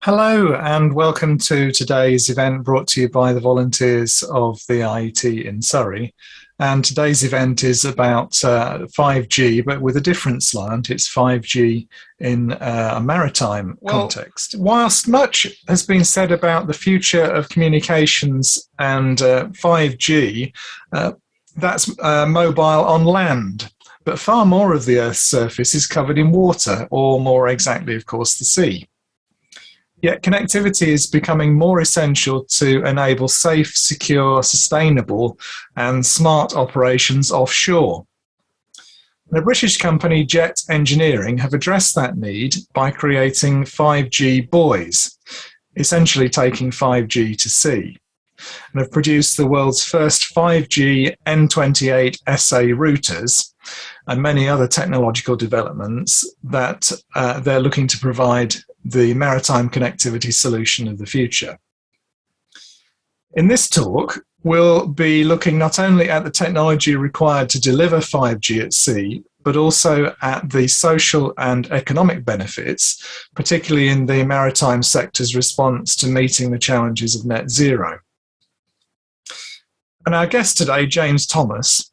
Hello and welcome to today's event brought to you by the volunteers of the IET in Surrey. And today's event is about 5G, but with a different slant. It's 5G in a maritime context. Whilst much has been said about the future of communications and 5G, that's mobile on land. But far more of the Earth's surface is covered in water, or more exactly, of course, the sea. Yet connectivity is becoming more essential to enable safe, secure, sustainable and smart operations offshore. The British company Jet Engineering have addressed that need by creating 5G buoys, essentially taking 5G to sea, and have produced the world's first 5G N28 SA routers and many other technological developments that they're looking to provide the maritime connectivity solution of the future. In this talk, we'll be looking not only at the technology required to deliver 5G at sea, but also at the social and economic benefits, particularly in the maritime sector's response to meeting the challenges of net zero. And our guest today, James Thomas,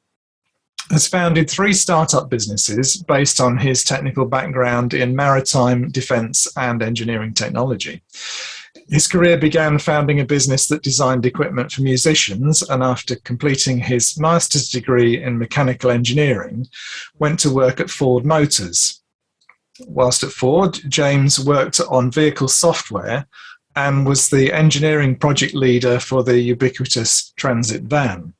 has founded 3 startup businesses based on his technical background in maritime, defence and engineering technology. His career began founding a business that designed equipment for musicians, and after completing his master's degree in mechanical engineering, went to work at Ford Motors. Whilst at Ford, James worked on vehicle software and was the engineering project leader for the ubiquitous transit van.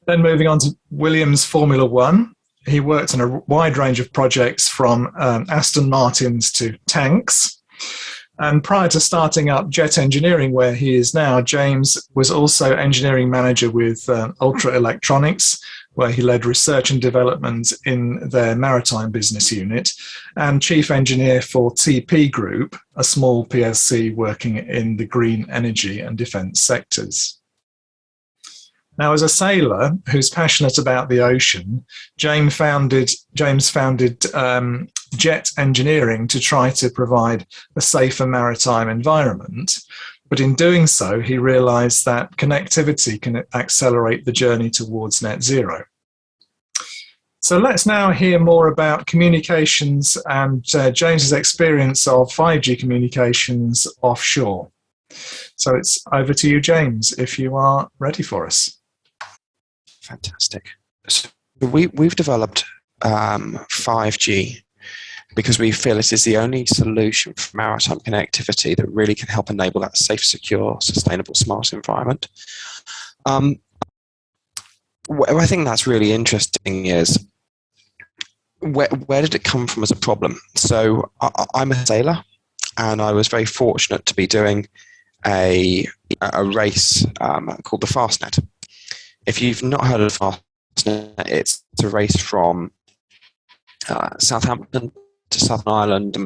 Then moving on to Williams Formula One, he worked on a wide range of projects from Aston Martins to tanks. And prior to starting up Jet Engineering, where he is now, James was also engineering manager with Ultra Electronics, where he led research and development in their maritime business unit, and chief engineer for TP Group, a small PLC working in the green energy and defence sectors. Now, as a sailor who's passionate about the ocean, James founded Jet Engineering to try to provide a safer maritime environment. But in doing so, he realised that connectivity can accelerate the journey towards net zero. So let's now hear more about communications and James's experience of 5G communications offshore. So it's over to you, James, if you are ready for us. Fantastic. So we've developed 5G because we feel it is the only solution for maritime connectivity that really can help enable that safe, secure, sustainable, smart environment. Where I think that's really interesting is where did it come from as a problem? So I'm a sailor, and I was very fortunate to be doing a race called the Fastnet. If you've not heard of Fastnet, it's a race from Southampton to Southern Ireland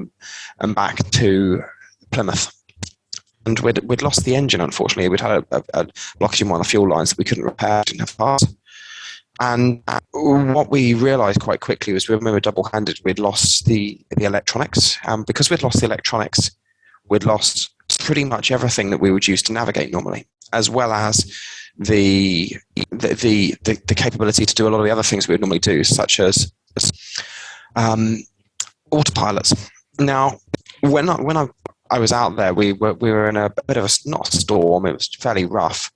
and back to Plymouth. And we'd lost the engine, unfortunately. We'd had a blockage in one of the fuel lines that we couldn't repair, didn't have parts. And what we realised quite quickly was when we were double-handed, we'd lost the electronics. Because we'd lost the electronics, we'd lost pretty much everything that we would use to navigate normally, as well as the capability to do a lot of the other things we would normally do, such as autopilots. Now, when I was out there, we were in a bit of not a storm. It was fairly rough,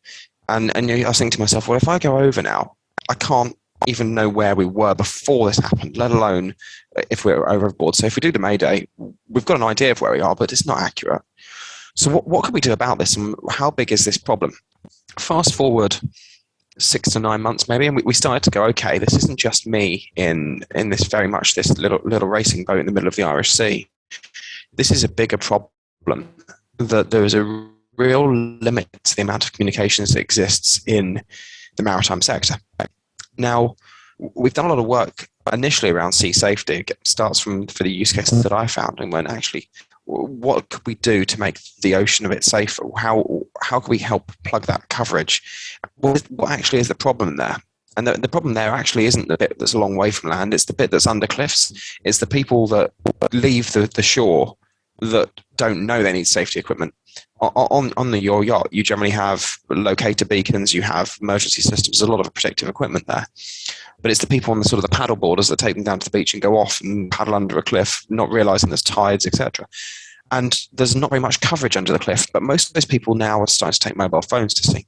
and I was thinking to myself, well, if I go over now, I can't even know where we were before this happened, let alone if we're overboard. So if we do the Mayday, we've got an idea of where we are, but it's not accurate. So what can we do about this, and how big is this problem? Fast forward 6 to 9 months maybe, and we started to go, okay, this isn't just me in this very much this little racing boat in the middle of the Irish Sea. This is a bigger problem, that there is a real limit to the amount of communications that exists in the maritime sector. Now, we've done a lot of work initially around sea safety. It starts for the use cases that I found, and when actually, what could we do to make the ocean a bit safer? How can we help plug that coverage? What actually is the problem there? And the problem there actually isn't the bit that's a long way from land. It's the bit that's under cliffs. It's the people that leave the shore that don't know they need safety equipment. On your yacht, you generally have locator beacons, you have emergency systems, there's a lot of protective equipment there. But it's the people on the sort of the paddle boarders that take them down to the beach and go off and paddle under a cliff, not realizing there's tides, etc. And there's not very much coverage under the cliff, but most of those people now are starting to take mobile phones to see.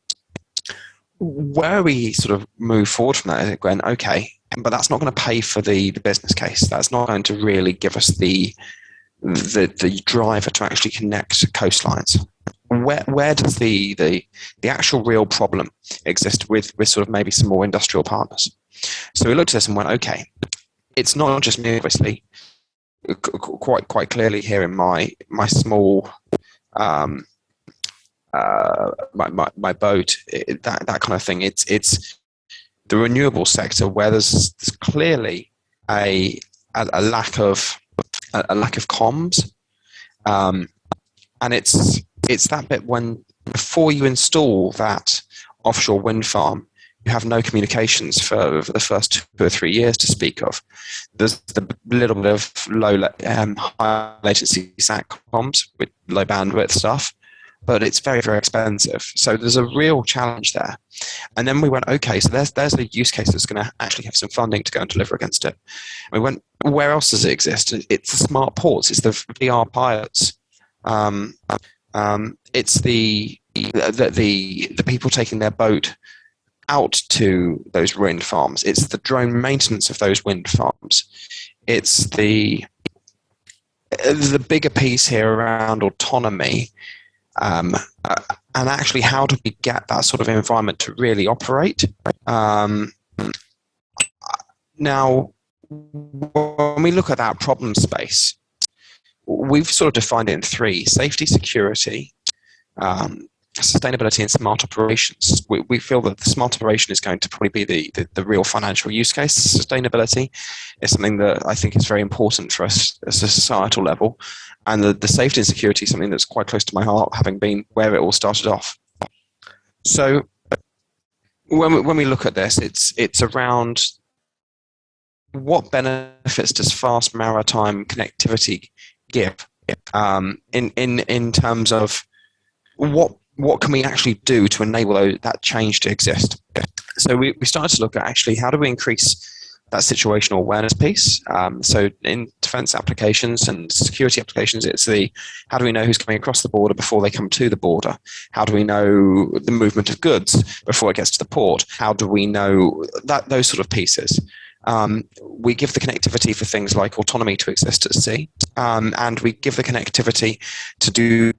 Where we sort of move forward from that is going, okay, but that's not going to pay for the business case. That's not going to really give us the driver to actually connect coastlines. Where does the actual real problem exist with sort of maybe some more industrial partners? So we looked at this and went, okay, it's not just me, obviously, quite clearly here in my small my boat, that kind of thing. It's the renewable sector where there's clearly a lack of comms, and it's that bit when before you install that offshore wind farm, you have no communications for the first 2 or 3 years to speak of. There's the little bit of high latency SATCOMs with low bandwidth stuff, but it's very, very expensive. So there's a real challenge there. And then we went, okay, so there's a use case that's going to actually have some funding to go and deliver against it. And we went, where else does it exist? It's the smart ports, it's the VR pilots. It's the people taking their boat out to those wind farms. It's the drone maintenance of those wind farms. It's the bigger piece here around autonomy, and actually how do we get that sort of environment to really operate? Now, when we look at that problem space, we've sort of defined it in 3: safety, security, sustainability, and smart operations. We feel that the smart operation is going to probably be the real financial use case. Sustainability is something that I think is very important for us at a societal level. And the safety and security is something that's quite close to my heart, having been where it all started off. So when we look at this, it's around what benefits does fast maritime connectivity give in terms of what can we actually do to enable that change to exist. So we started to look at actually how do we increase that situational awareness piece. So in defense applications and security applications, it's how do we know who's coming across the border before they come to the border? How do we know the movement of goods before it gets to the port? How do we know those sort of pieces? We give the connectivity for things like autonomy to exist at sea, and we give the connectivity to do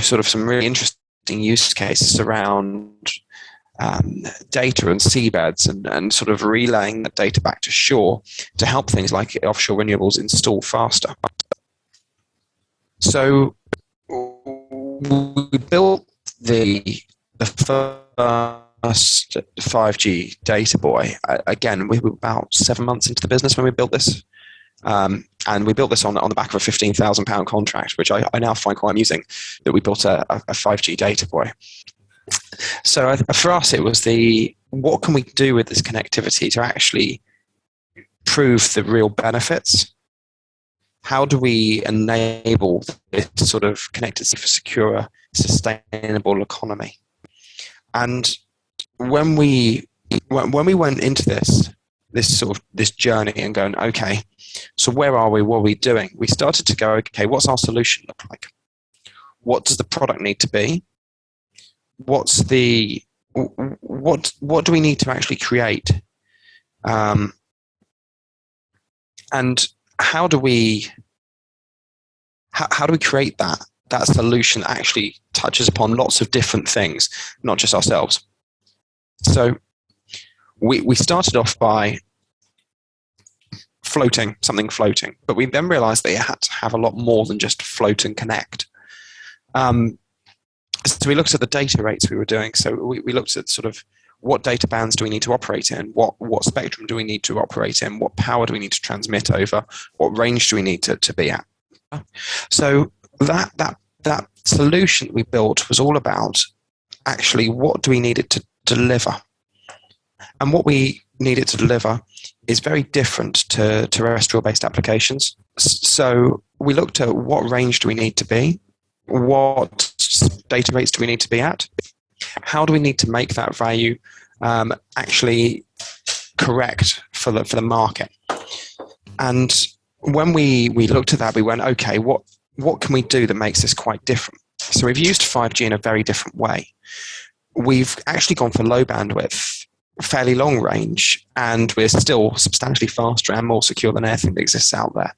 sort of some really interesting use cases around data and seabeds and sort of relaying that data back to shore to help things like offshore renewables install faster. So we built the first 5G data buoy. Again, we were about 7 months into the business when we built this. And we built this on the back of a £15,000 contract, which I now find quite amusing that we built a 5G data buoy. So for us, it was what can we do with this connectivity to actually prove the real benefits? How do we enable this sort of connectivity for secure, sustainable economy? And when we went into this journey and going, okay, so where are we? What are we doing? We started to go, okay, what's our solution look like? What does the product need to be? What do we need to actually create? And how do we create that solution that actually touches upon lots of different things, not just ourselves? So we started off by something floating, but we then realized that it had to have a lot more than just float and connect. So we looked at the data rates we were doing. So we looked at sort of what data bands do we need to operate in? What spectrum do we need to operate in? What power do we need to transmit over? What range do we need to be at? So that solution we built was all about actually what do we need it to deliver? And what we needed to deliver is very different to terrestrial-based applications. So we looked at what range do we need to be, what data rates do we need to be at, how do we need to make that value actually correct for the market. And when we looked at that, we went, okay, what can we do that makes this quite different? So we've used 5G in a very different way. We've actually gone for low bandwidth, fairly long range, and we're still substantially faster and more secure than anything that exists out there.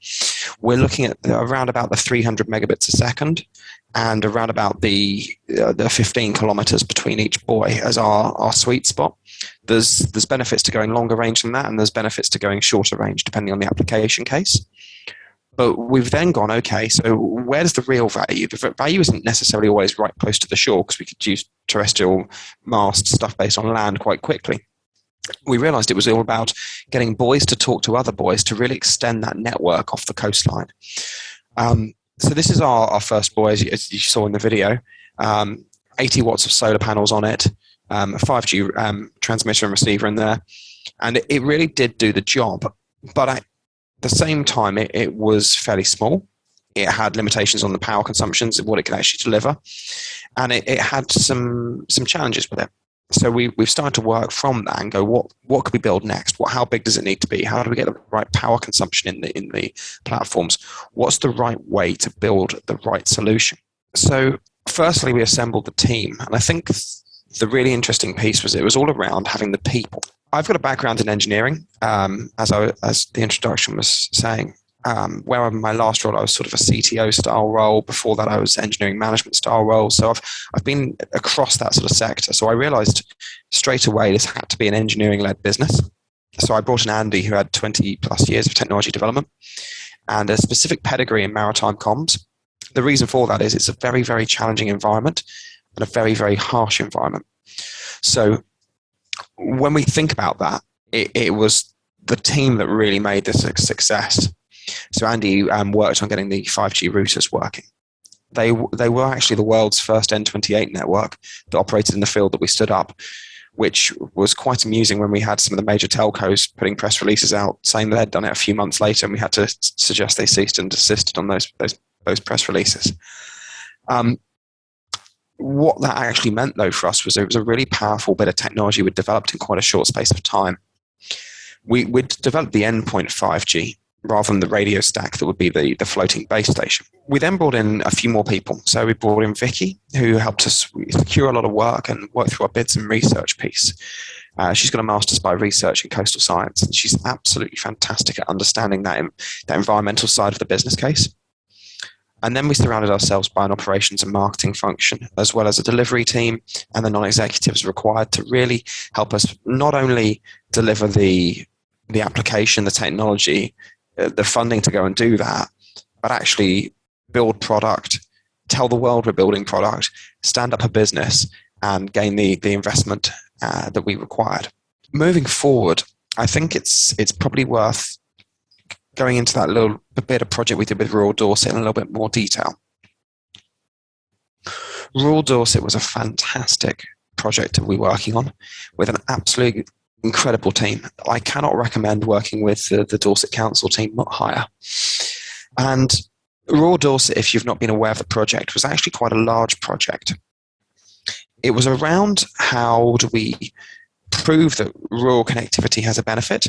We're looking at around about the 300 megabits a second and around about the 15 kilometers between each buoy as our sweet spot. There's benefits to going longer range than that, and there's benefits to going shorter range depending on the application case. But we've then gone, okay, so where's the real value? The value isn't necessarily always right close to the shore, because we could use terrestrial mast stuff based on land quite quickly. We realized it was all about getting buoys to talk to other buoys to really extend that network off the coastline. So this is our first buoy, as you saw in the video. 80 watts of solar panels on it, a 5G transmitter and receiver in there. And it really did do the job. But at the same time, it was fairly small. It had limitations on the power consumptions of what it could actually deliver. And it had some challenges with it. So we've started to work from that and go, what could we build next? How big does it need to be? How do we get the right power consumption in the platforms? What's the right way to build the right solution? So firstly, we assembled the team. And I think the really interesting piece was it was all around having the people. I've got a background in engineering, as the introduction was saying. Where in my last role, I was sort of a CTO style role. Before that, I was engineering management style role. So I've been across that sort of sector. So I realized straight away this had to be an engineering led business. So I brought in Andy, who had 20 plus years of technology development and a specific pedigree in maritime comms. The reason for that is it's a very, very challenging environment and a very, very harsh environment. So when we think about that, it was the team that really made this a success. So Andy worked on getting the 5G routers working. They were actually the world's first N28 network that operated in the field that we stood up, which was quite amusing when we had some of the major telcos putting press releases out saying they'd done it a few months later, and we had to suggest they ceased and desisted on those press releases. What that actually meant, though, for us was it was a really powerful bit of technology we'd developed in quite a short space of time. We'd developed the endpoint 5G rather than the radio stack that would be the floating base station. We then brought in a few more people. So we brought in Vicky, who helped us secure a lot of work and work through our bids and research piece. She's got a master's by research in coastal science, and she's absolutely fantastic at understanding that environmental side of the business case. And then we surrounded ourselves by an operations and marketing function, as well as a delivery team and the non-executives required to really help us not only deliver the application, the technology, the funding to go and do that, but actually build product, tell the world we're building product, stand up a business, and gain the investment that we required. Moving forward, I think it's probably worth going into that little bit of project we did with Rural Dorset in a little bit more detail. Rural Dorset was a fantastic project that we're working on with an absolute incredible team. I cannot recommend working with the Dorset Council team not higher. And Rural Dorset, if you've not been aware of the project, was actually quite a large project. It was around how do we prove that rural connectivity has a benefit,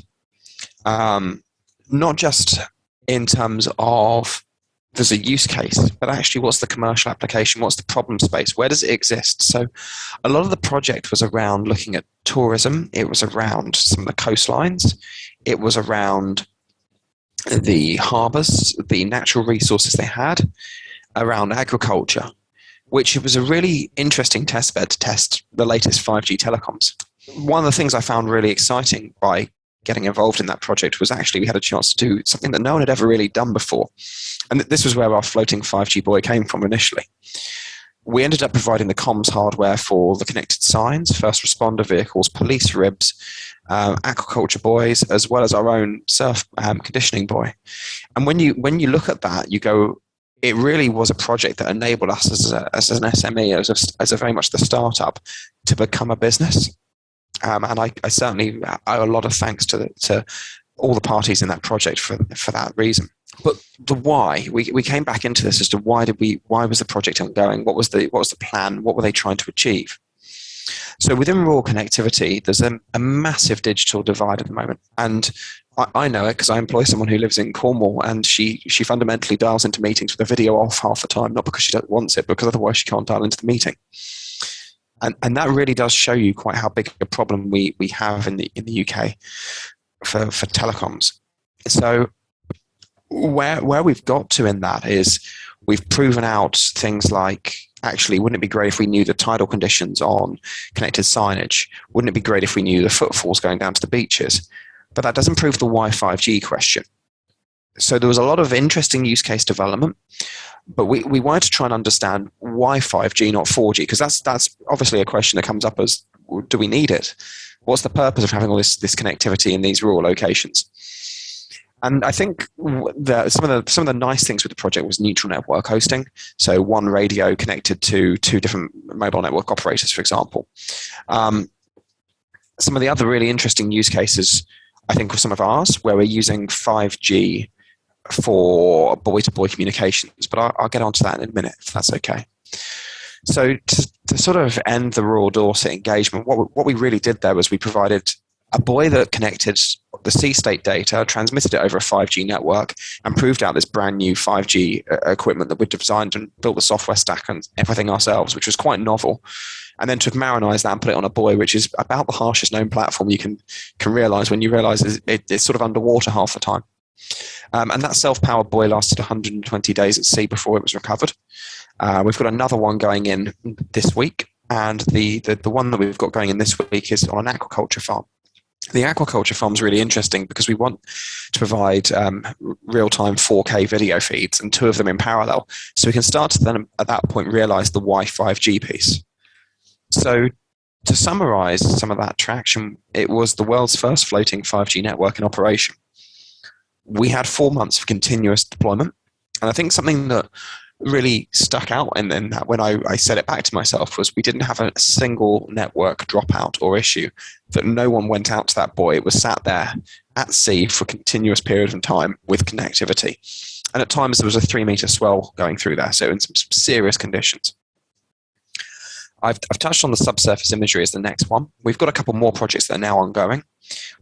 not just in terms of there's a use case, but actually what's the commercial application, what's the problem space, where does it exist? So a lot of the project was around looking at tourism, it was around some of the coastlines, it was around the harbours, the natural resources they had, around agriculture, which was a really interesting testbed to test the latest 5G telecoms. One of the things I found really exciting by getting involved in that project was actually we had a chance to do something that no one had ever really done before. And this was where our floating 5G buoy came from initially. We ended up providing the comms hardware for the connected signs, first responder vehicles, police ribs, aquaculture buoys, as well as our own surf conditioning buoy. And when you look at that, you go, it really was a project that enabled us as an SME, as a very much the startup, to become a business. And I certainly owe a lot of thanks to all the parties in that project for that reason. But the why, we came back into this as to why was the project ongoing? What was the plan? What were they trying to achieve? So within rural connectivity, there's a massive digital divide at the moment. And I know it because I employ someone who lives in Cornwall, and she fundamentally dials into meetings with a video off half the time, not because she wants it, because otherwise she can't dial into the meeting. And that really does show you quite how big a problem we have in the UK for telecoms. So where we've got to in that is we've proven out things like, actually, wouldn't it be great if we knew the tidal conditions on connected signage? Wouldn't it be great if we knew the footfalls going down to the beaches? But that doesn't prove the why 5G question. So there was a lot of interesting use case development, but we wanted to try and understand why 5G, not 4G, because that's obviously a question that comes up as, do we need it? What's the purpose of having all this connectivity in these rural locations? And I think some of the nice things with the project was neutral network hosting. So one radio connected to two different mobile network operators, for example. Some of the other really interesting use cases, I think, were some of ours, where we're using 5G for buoy-to-buoy communications. But I'll get onto that in a minute, if that's okay. So to sort of end the rural Dorset engagement, what we really did there was we provided a buoy that connected the sea state data, transmitted it over a 5G network, and proved out this brand new 5G equipment that we'd designed and built the software stack and everything ourselves, which was quite novel. And then to marinize that and put it on a buoy, which is about the harshest known platform you can realize when you realize it's sort of underwater half the time. And that self-powered buoy lasted 120 days at sea before it was recovered. We've got another one going in this week, and the one that we've got going in this week is on an aquaculture farm. The aquaculture farm is really interesting because we want to provide real-time 4K video feeds, and two of them in parallel, so we can start to then at that point realize the why 5G piece. So to summarize some of that traction, it was the world's first floating 5G network in operation. We had 4 months of continuous deployment, and I think something that really stuck out and then when I said it back to myself was we didn't have a single network dropout or issue, that no one went out to that buoy. It was sat there at sea for a continuous period of time with connectivity. And at times there was a 3-meter swell going through there, so in some serious conditions. I've touched on the subsurface imagery as the next one. We've got a couple more projects that are now ongoing.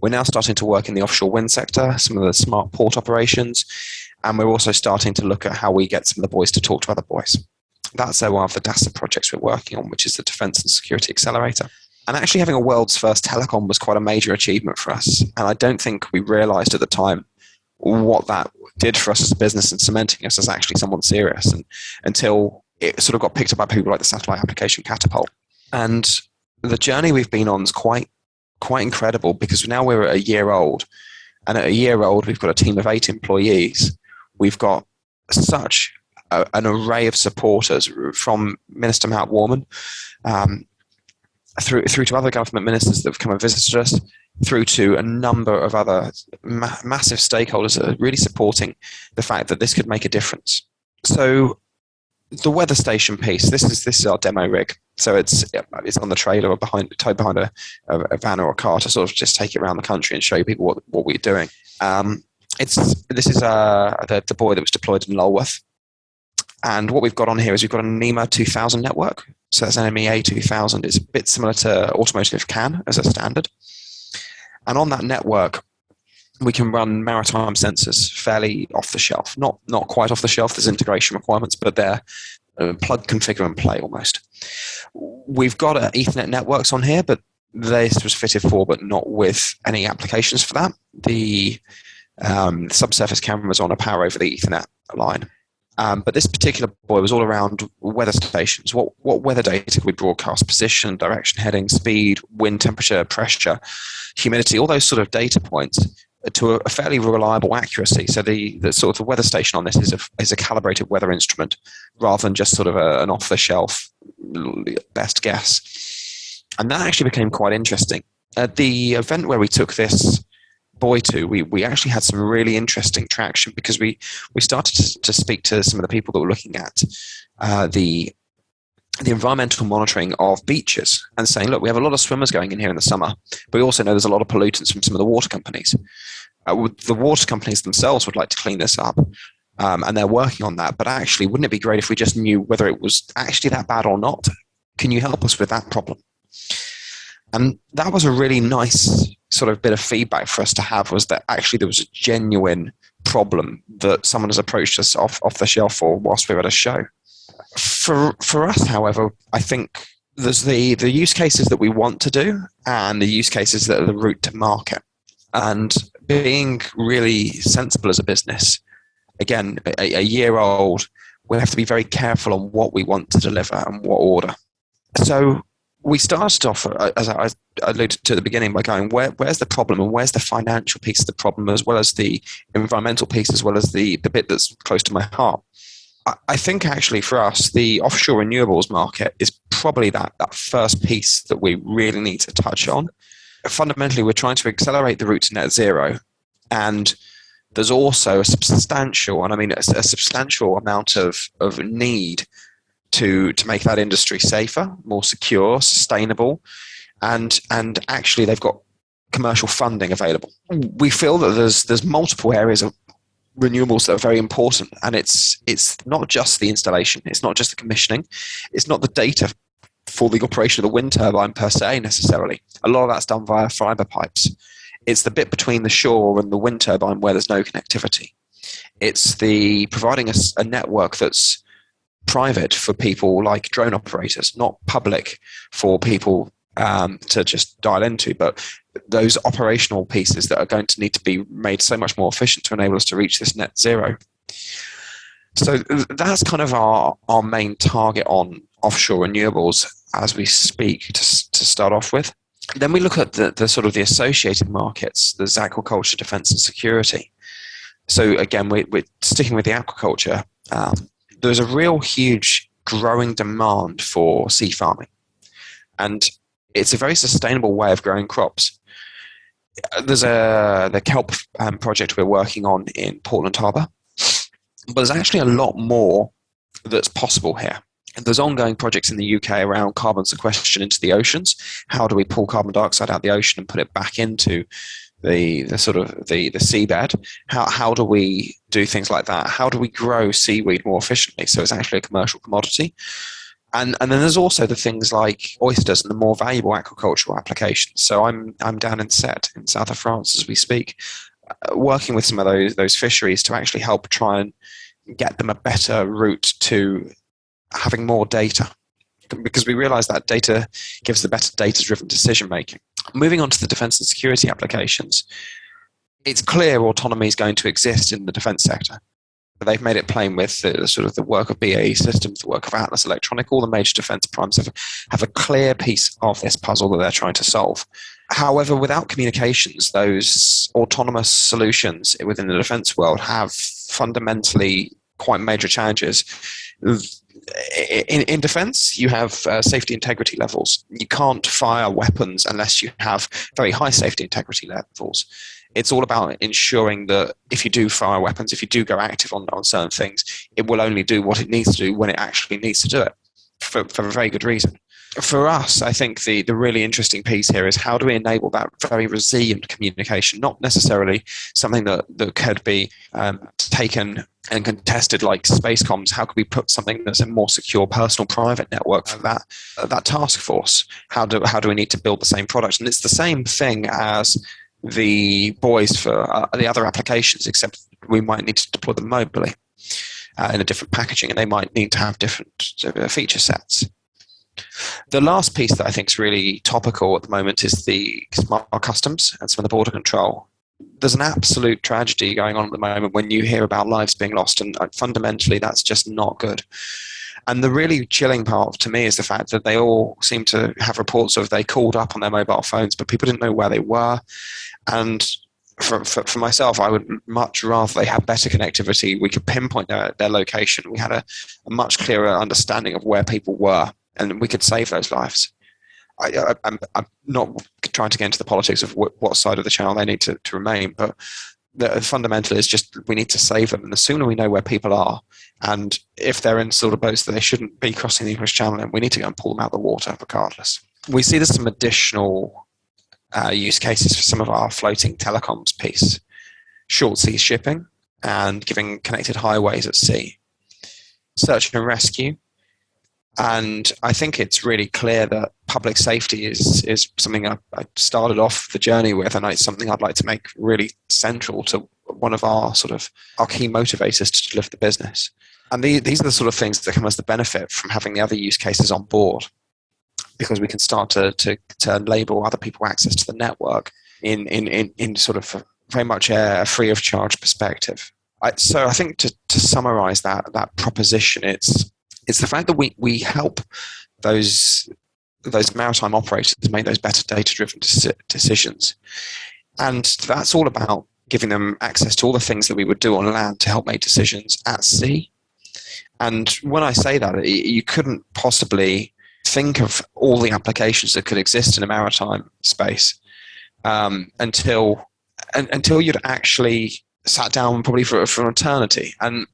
We're now starting to work in the offshore wind sector, some of the smart port operations, and we're also starting to look at how we get some of the buoys to talk to other buoys. That's one of the DASA projects we're working on, which is the Defence and Security Accelerator. And actually having a world's first telecom was quite a major achievement for us. And I don't think we realised at the time what that did for us as a business and cementing us as actually someone serious, and until it sort of got picked up by people like the satellite application Catapult. And the journey we've been on is quite incredible, because now we're at a year old. And at a year old, we've got a team of 8 employees. We've got such an array of supporters, from Minister Matt Warman through to other government ministers that have come and visited us, through to a number of other massive stakeholders that are really supporting the fact that this could make a difference. So the weather station piece, this is our demo rig. So it's on the trailer or towed behind a van or a car to sort of just take it around the country and show people what we're doing. This is the buoy that was deployed in Lulworth. And what we've got on here is we've got a NEMA 2000 network. So that's an MEA 2000. It's a bit similar to automotive CAN as a standard. And on that network, we can run maritime sensors fairly off the shelf. Not quite off the shelf, there's integration requirements, but they're plug, configure and play almost. We've got Ethernet networks on here, but this was fitted for, but not with any applications for that. The subsurface cameras on a power over the Ethernet line. But this particular buoy was all around weather stations. What weather data could we broadcast? Position, direction, heading, speed, wind temperature, pressure, humidity, all those sort of data points to a fairly reliable accuracy. So the sort of the weather station on this is a calibrated weather instrument rather than just sort of an off-the-shelf best guess. And that actually became quite interesting. At the event where we took this buoy to, we actually had some really interesting traction, because we started to speak to some of the people that were looking at the environmental monitoring of beaches and saying, look, we have a lot of swimmers going in here in the summer, but we also know there's a lot of pollutants from some of the water companies. The water companies themselves would like to clean this up, and they're working on that. But actually, wouldn't it be great if we just knew whether it was actually that bad or not? Can you help us with that problem? And that was a really nice sort of bit of feedback for us to have, was that actually there was a genuine problem that someone has approached us off the shelf for whilst we were at a show. For us, however, I think there's the use cases that we want to do and the use cases that are the route to market. And being really sensible as a business, again, a year old, we have to be very careful on what we want to deliver and what order. So we started off, as I alluded to at the beginning, by going, where's the problem and where's the financial piece of the problem, as well as the environmental piece, as well as the bit that's close to my heart. I think actually for us, the offshore renewables market is probably that first piece that we really need to touch on. Fundamentally, we're trying to accelerate the route to net zero, and there's also a substantial amount of need to make that industry safer, more secure, sustainable, and actually they've got commercial funding available. We feel that there's multiple areas of renewables that are very important, and it's not just the installation, it's not just the commissioning, it's not the data for the operation of the wind turbine per se necessarily. A lot of that's done via fibre pipes. It's the bit between the shore and the wind turbine where there's no connectivity. It's the providing a network that's private for people like drone operators, not public for people to just dial into, but those operational pieces that are going to need to be made so much more efficient to enable us to reach this net zero. So that's kind of our main target on offshore renewables as we speak to start off with. Then we look at the sort of the associated markets. There's aquaculture, defence and security. So again, we're sticking with the aquaculture. There's a real huge growing demand for sea farming, and it's a very sustainable way of growing crops. There's the kelp project we're working on in Portland Harbour, but there's actually a lot more that's possible here. There's ongoing projects in the UK around carbon sequestration into the oceans. How do we pull carbon dioxide out of the ocean and put it back into the seabed? How do we do things like that? How do we grow seaweed more efficiently so it's actually a commercial commodity? And then there's also the things like oysters and the more valuable aquacultural applications. So I'm down in Sète in south of France as we speak, working with some of those fisheries to actually help try and get them a better route to having more data, because we realize that data gives the better data-driven decision making. Moving on to the defence and security applications, it's clear autonomy is going to exist in the defence sector. They've made it plain with the sort of the work of BAE Systems, the work of Atlas Electronic. All the major defence primes have a clear piece of this puzzle that they're trying to solve. However, without communications, those autonomous solutions within the defence world have fundamentally quite major challenges. In defence, you have safety integrity levels. You can't fire weapons unless you have very high safety integrity levels. It's all about ensuring that if you do fire weapons, if you do go active on certain things, it will only do what it needs to do when it actually needs to do it, for a very good reason. For us, I think the really interesting piece here is how do we enable that very resilient communication, not necessarily something that could be taken and contested like space comms. How could we put something that's a more secure personal private network for that task force? How do we need to build the same product? And it's the same thing as the buoys for the other applications, except we might need to deploy them mobily in a different packaging, and they might need to have different feature sets. The last piece that I think is really topical at the moment is the smart customs and some of the border control. There's an absolute tragedy going on at the moment when you hear about lives being lost, and fundamentally that's just not good. And the really chilling part to me is the fact that they all seem to have reports of they called up on their mobile phones, but people didn't know where they were. And for myself, I would much rather they had better connectivity. We could pinpoint their location. We had a much clearer understanding of where people were, and we could save those lives. I'm not trying to get into the politics of what side of the channel they need to remain, but fundamentally it's just we need to save them. And the sooner we know where people are, and if they're in sort of boats that they shouldn't be crossing the English Channel, then we need to go and pull them out of the water regardless. We see there's some additional use cases for some of our floating telecoms piece. short sea shipping and giving connected highways at sea, search and rescue. And I think it's really clear that public safety is something I started off the journey with, and it's something I'd like to make really central to one of our key motivators to deliver the business. And these are the sort of things that come as the benefit from having the other use cases on board, because we can start to enable other people access to the network in sort of very much a free of charge perspective. So I think to summarize that proposition, it's the fact that we help those maritime operators make those better data-driven decisions. And that's all about giving them access to all the things that we would do on land to help make decisions at sea. And when I say that, you couldn't possibly think of all the applications that could exist in a maritime space until you'd actually sat down probably for an eternity. And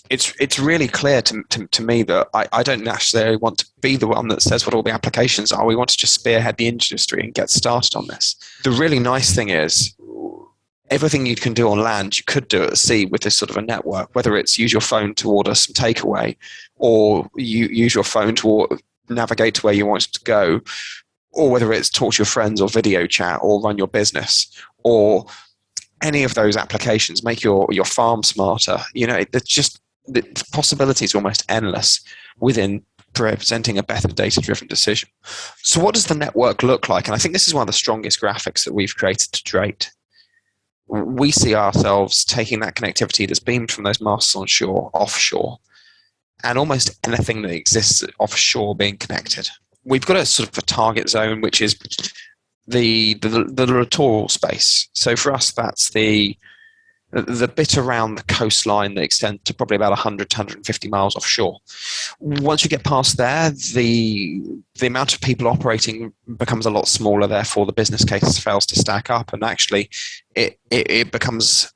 it's really clear to me that I don't necessarily want to be the one that says what all the applications are. We want to just spearhead the industry and get started on this. The really nice thing is everything you can do on land, you could do at sea with this sort of a network, whether it's use your phone to order some takeaway, or you use your phone to navigate to where you want to go, or whether it's talk to your friends or video chat or run your business, or any of those applications, make your farm smarter. The possibilities are almost endless within presenting a better data-driven decision. So what does the network look like? And I think this is one of the strongest graphics that we've created to date. We see ourselves taking that connectivity that's beamed from those masts on shore, offshore, and almost anything that exists offshore being connected. We've got a sort of a target zone, which is the littoral space. So for us, that's the bit around the coastline that extends to probably about 100 to 150 miles offshore. Once you get past there, the amount of people operating becomes a lot smaller, therefore the business case fails to stack up, and actually it becomes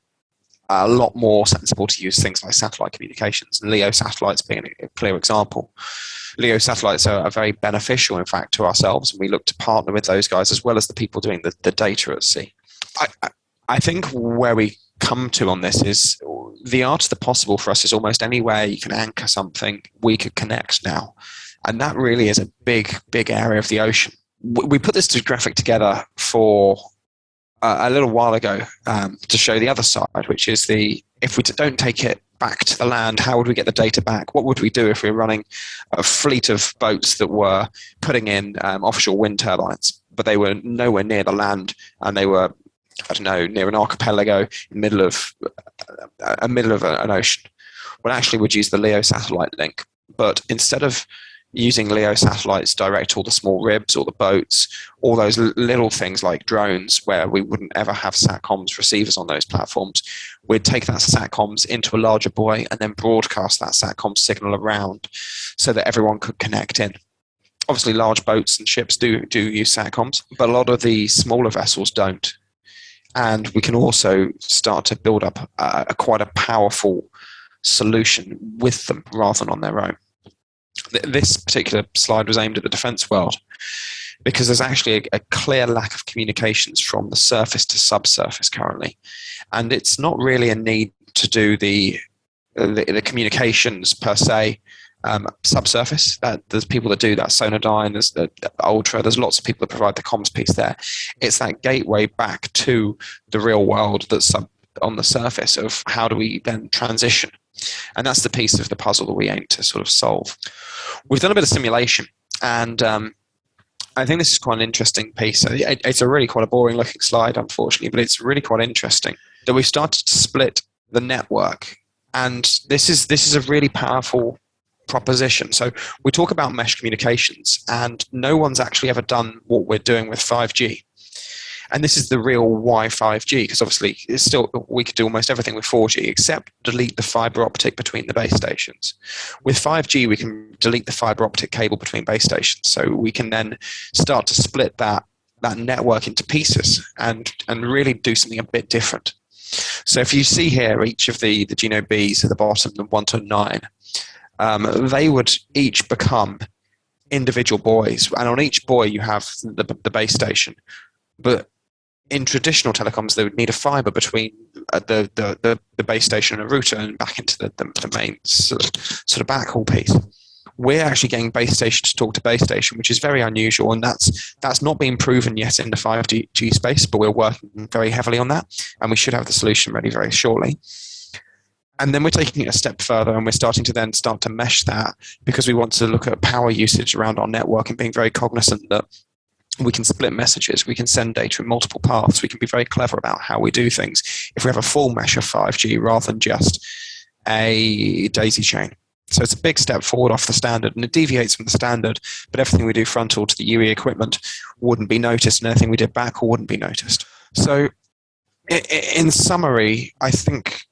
a lot more sensible to use things like satellite communications, and LEO satellites being a clear example. LEO satellites are very beneficial, in fact, to ourselves, and we look to partner with those guys as well as the people doing the data at sea. I think where we come to on this is the art of the possible for us is almost anywhere you can anchor something, we could connect now. And that really is a big area of the ocean. We put this graphic together for a little while ago to show the other side, which is if we don't take it back to the land, how would we get the data back? What would we do if we were running a fleet of boats that were putting in offshore wind turbines, but they were nowhere near the land, and they were, I don't know, near an archipelago in the middle of an ocean? Well, actually, we'd use the LEO satellite link, but instead of using LEO satellites direct to all the small ribs or the boats, all those little things like drones where we wouldn't ever have SATCOMs receivers on those platforms, we'd take that SATCOMs into a larger buoy and then broadcast that SATCOM signal around so that everyone could connect in. Obviously, large boats and ships do use SATCOMs, but a lot of the smaller vessels don't. And we can also start to build up quite a powerful solution with them rather than on their own. This particular slide was aimed at the defence world because there's actually a clear lack of communications from the surface to subsurface currently. And it's not really a need to do the communications per se subsurface. There's people that do that, Sonodyne, there's the Ultra, there's lots of people that provide the comms piece there. It's that gateway back to the real world that's on the surface of how do we then transition. And that's the piece of the puzzle that we aim to sort of solve. We've done a bit of simulation, and I think this is quite an interesting piece. It's a really quite a boring looking slide, unfortunately, but it's really quite interesting that we've started to split the network. And this is a really powerful proposition. So we talk about mesh communications, and no one's actually ever done what we're doing with 5G. And this is the real why 5G, because obviously we could do almost everything with 4G except delete the fiber optic between the base stations. With 5G, we can delete the fiber optic cable between base stations. So we can then start to split that network into pieces and really do something a bit different. So if you see here, each of the Geno Bs at the bottom, the 1 to 9, they would each become individual buoys. And on each buoy, you have the base station. But in traditional telecoms, they would need a fiber between the base station and a router and back into the main sort of backhaul piece. We're actually getting base station to talk to base station, which is very unusual, and that's not been proven yet in the 5G space, but we're working very heavily on that, and we should have the solution ready very shortly. And then we're taking it a step further, and we're starting to mesh that, because we want to look at power usage around our network and being very cognizant that we can split messages, we can send data in multiple paths, we can be very clever about how we do things if we have a full mesh of 5G rather than just a daisy chain. So it's a big step forward off the standard, and it deviates from the standard, but everything we do frontal to the UE equipment wouldn't be noticed, and anything we did backhaul wouldn't be noticed. So in summary, I think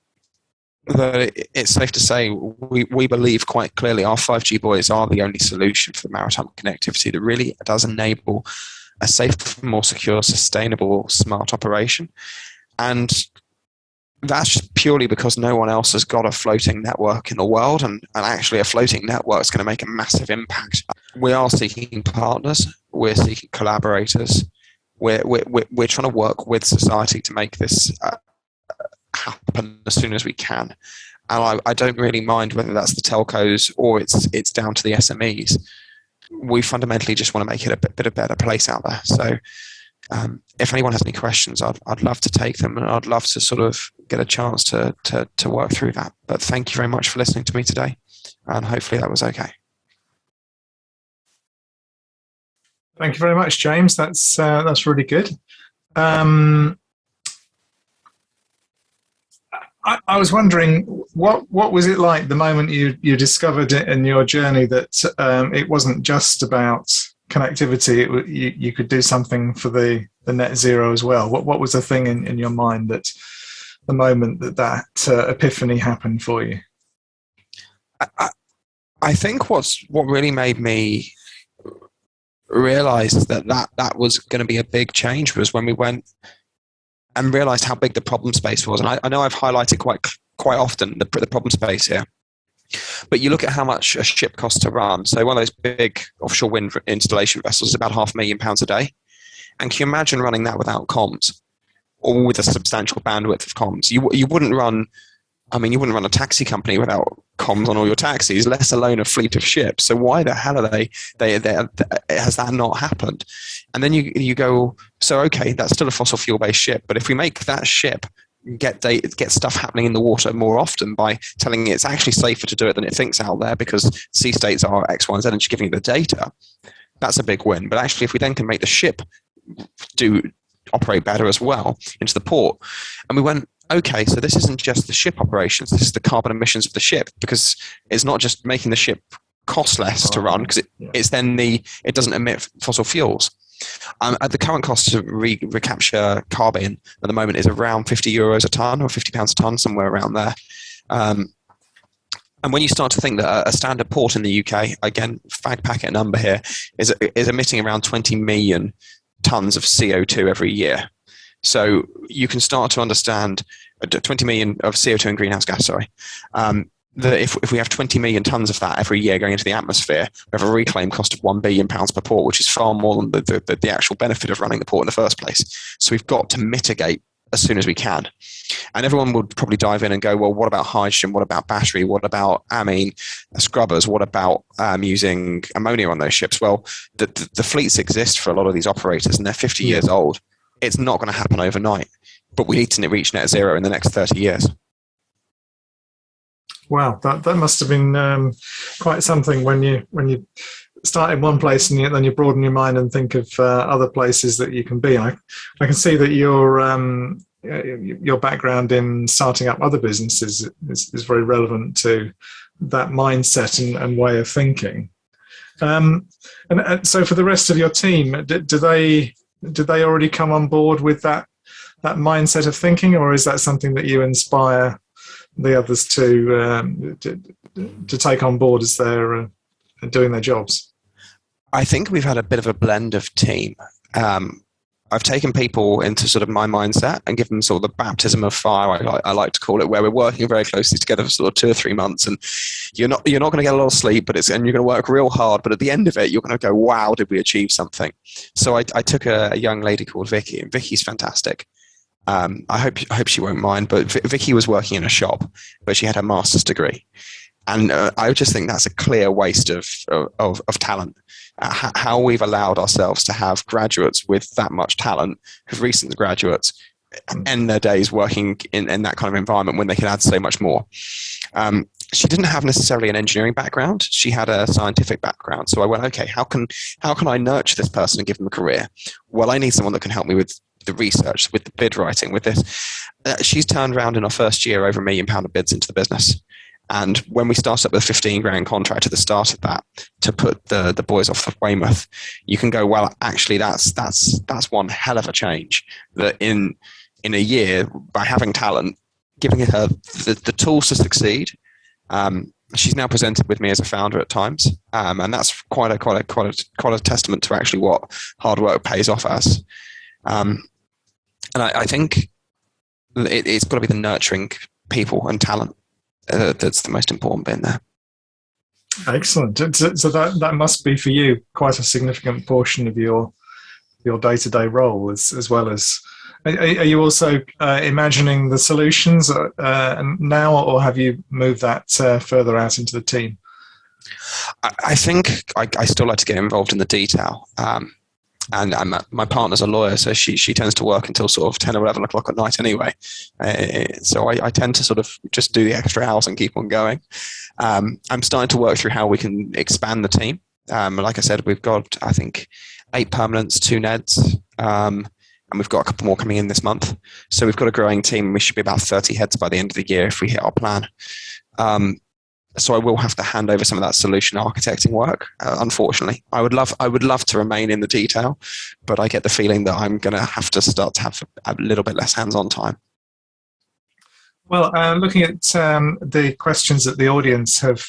that it's safe to say we believe quite clearly our 5G buoys are the only solution for maritime connectivity that really does enable a safe, more secure, sustainable, smart operation. And that's purely because no one else has got a floating network in the world, and actually a floating network is going to make a massive impact. We are seeking partners, we're seeking collaborators, we're trying to work with society to make this happen as soon as we can. And I don't really mind whether that's the telcos or it's down to the SMEs. We fundamentally just want to make it a bit of a better place out there. So if anyone has any questions, I'd love to take them, and I'd love to sort of get a chance to work through that. But thank you very much for listening to me today, and hopefully that was okay. Thank you very much, James. That's really good. I was wondering, what was it like the moment you discovered it in your journey that it wasn't just about connectivity, you could do something for the net zero as well? What was the thing in your mind that the moment that epiphany happened for you? I think what really made me realize that was going to be a big change was when we went and realized how big the problem space was. And I know I've highlighted quite often the problem space here, but you look at how much a ship costs to run. So one of those big offshore wind installation vessels is about £500,000 a day. And can you imagine running that without comms, or with a substantial bandwidth of comms? You wouldn't run a taxi company without comms on all your taxis, let alone a fleet of ships. So why the hell are they has that not happened? And then you go, so okay, that's still a fossil fuel based ship, but if we make that ship get stuff happening in the water more often by telling it it's actually safer to do it than it thinks out there because sea states are X, Y, and Z and just giving it the data, that's a big win. But actually, if we then can make the ship operate better as well into the port, and we went, okay, so this isn't just the ship operations, this is the carbon emissions of the ship, because it's not just making the ship cost less to run, because it doesn't emit fossil fuels. At the current cost to recapture carbon at the moment is around €50 a ton or £50 a ton, somewhere around there. And when you start to think that a standard port in the UK, again, fag packet number here, is emitting around 20 million tons of CO2 every year. So you can start to understand 20 million of CO2 and greenhouse gas, that if we have 20 million tons of that every year going into the atmosphere, we have a reclaim cost of £1 billion per port, which is far more than the actual benefit of running the port in the first place. So we've got to mitigate as soon as we can. And everyone would probably dive in and go, well, what about hydrogen? What about battery? What about amine scrubbers? What about using ammonia on those ships? Well, the fleets exist for a lot of these operators, and they're 50 years old. It's not going to happen overnight, but we need to reach net zero in the next 30 years. Wow, that must have been quite something when you start in one place and then you broaden your mind and think of other places that you can be. I can see that your background in starting up other businesses is very relevant to that mindset and way of thinking. And so for the rest of your team, do they already come on board with that mindset of thinking, or is that something that you inspire the others to take on board as they're doing their jobs? I think we've had a bit of a blend of team. I've taken people into sort of my mindset and given them sort of the baptism of fire, I like to call it, where we're working very closely together for sort of 2 or 3 months, and you're not going to get a lot of sleep, and you're going to work real hard. But at the end of it, you're going to go, "Wow, did we achieve something?" So I took a young lady called Vicky, and Vicky's fantastic. I hope she won't mind, but Vicky was working in a shop, but she had her master's degree, and I just think that's a clear waste of talent. How we've allowed ourselves to have graduates with that much talent, who've recent graduates, end their days working in that kind of environment when they can add so much more. She didn't have necessarily an engineering background. She had a scientific background. So I went, okay, how can I nurture this person and give them a career? Well, I need someone that can help me with the research, with the bid writing, with this. She's turned around in her first year over £1 million of bids into the business. And when we started up with a 15 grand contract at the start of that to put the buoys off of Weymouth, you can go, well, actually, that's one hell of a change. That in a year, by having talent, giving her the tools to succeed, she's now presented with me as a founder at times, and that's quite a testament to actually what hard work pays off as. And I think it's got to be the nurturing people and talent that's the most important bit in there. Excellent. So that must be for you quite a significant portion of your day-to-day role, as well as. Are you also imagining the solutions now, or have you moved that further out into the team? I think I still like to get involved in the detail. And my partner's a lawyer, so she tends to work until sort of 10 or 11 o'clock at night anyway. So I tend to sort of just do the extra hours and keep on going. I'm starting to work through how we can expand the team. Like I said, we've got, I think, 8 permanents, 2 NEDs, and we've got a couple more coming in this month. So we've got a growing team. We should be about 30 heads by the end of the year if we hit our plan. So I will have to hand over some of that solution architecting work. Unfortunately, I would love to remain in the detail, but I get the feeling that I'm going to have to start to have a little bit less hands-on time. Well, looking at the questions that the audience have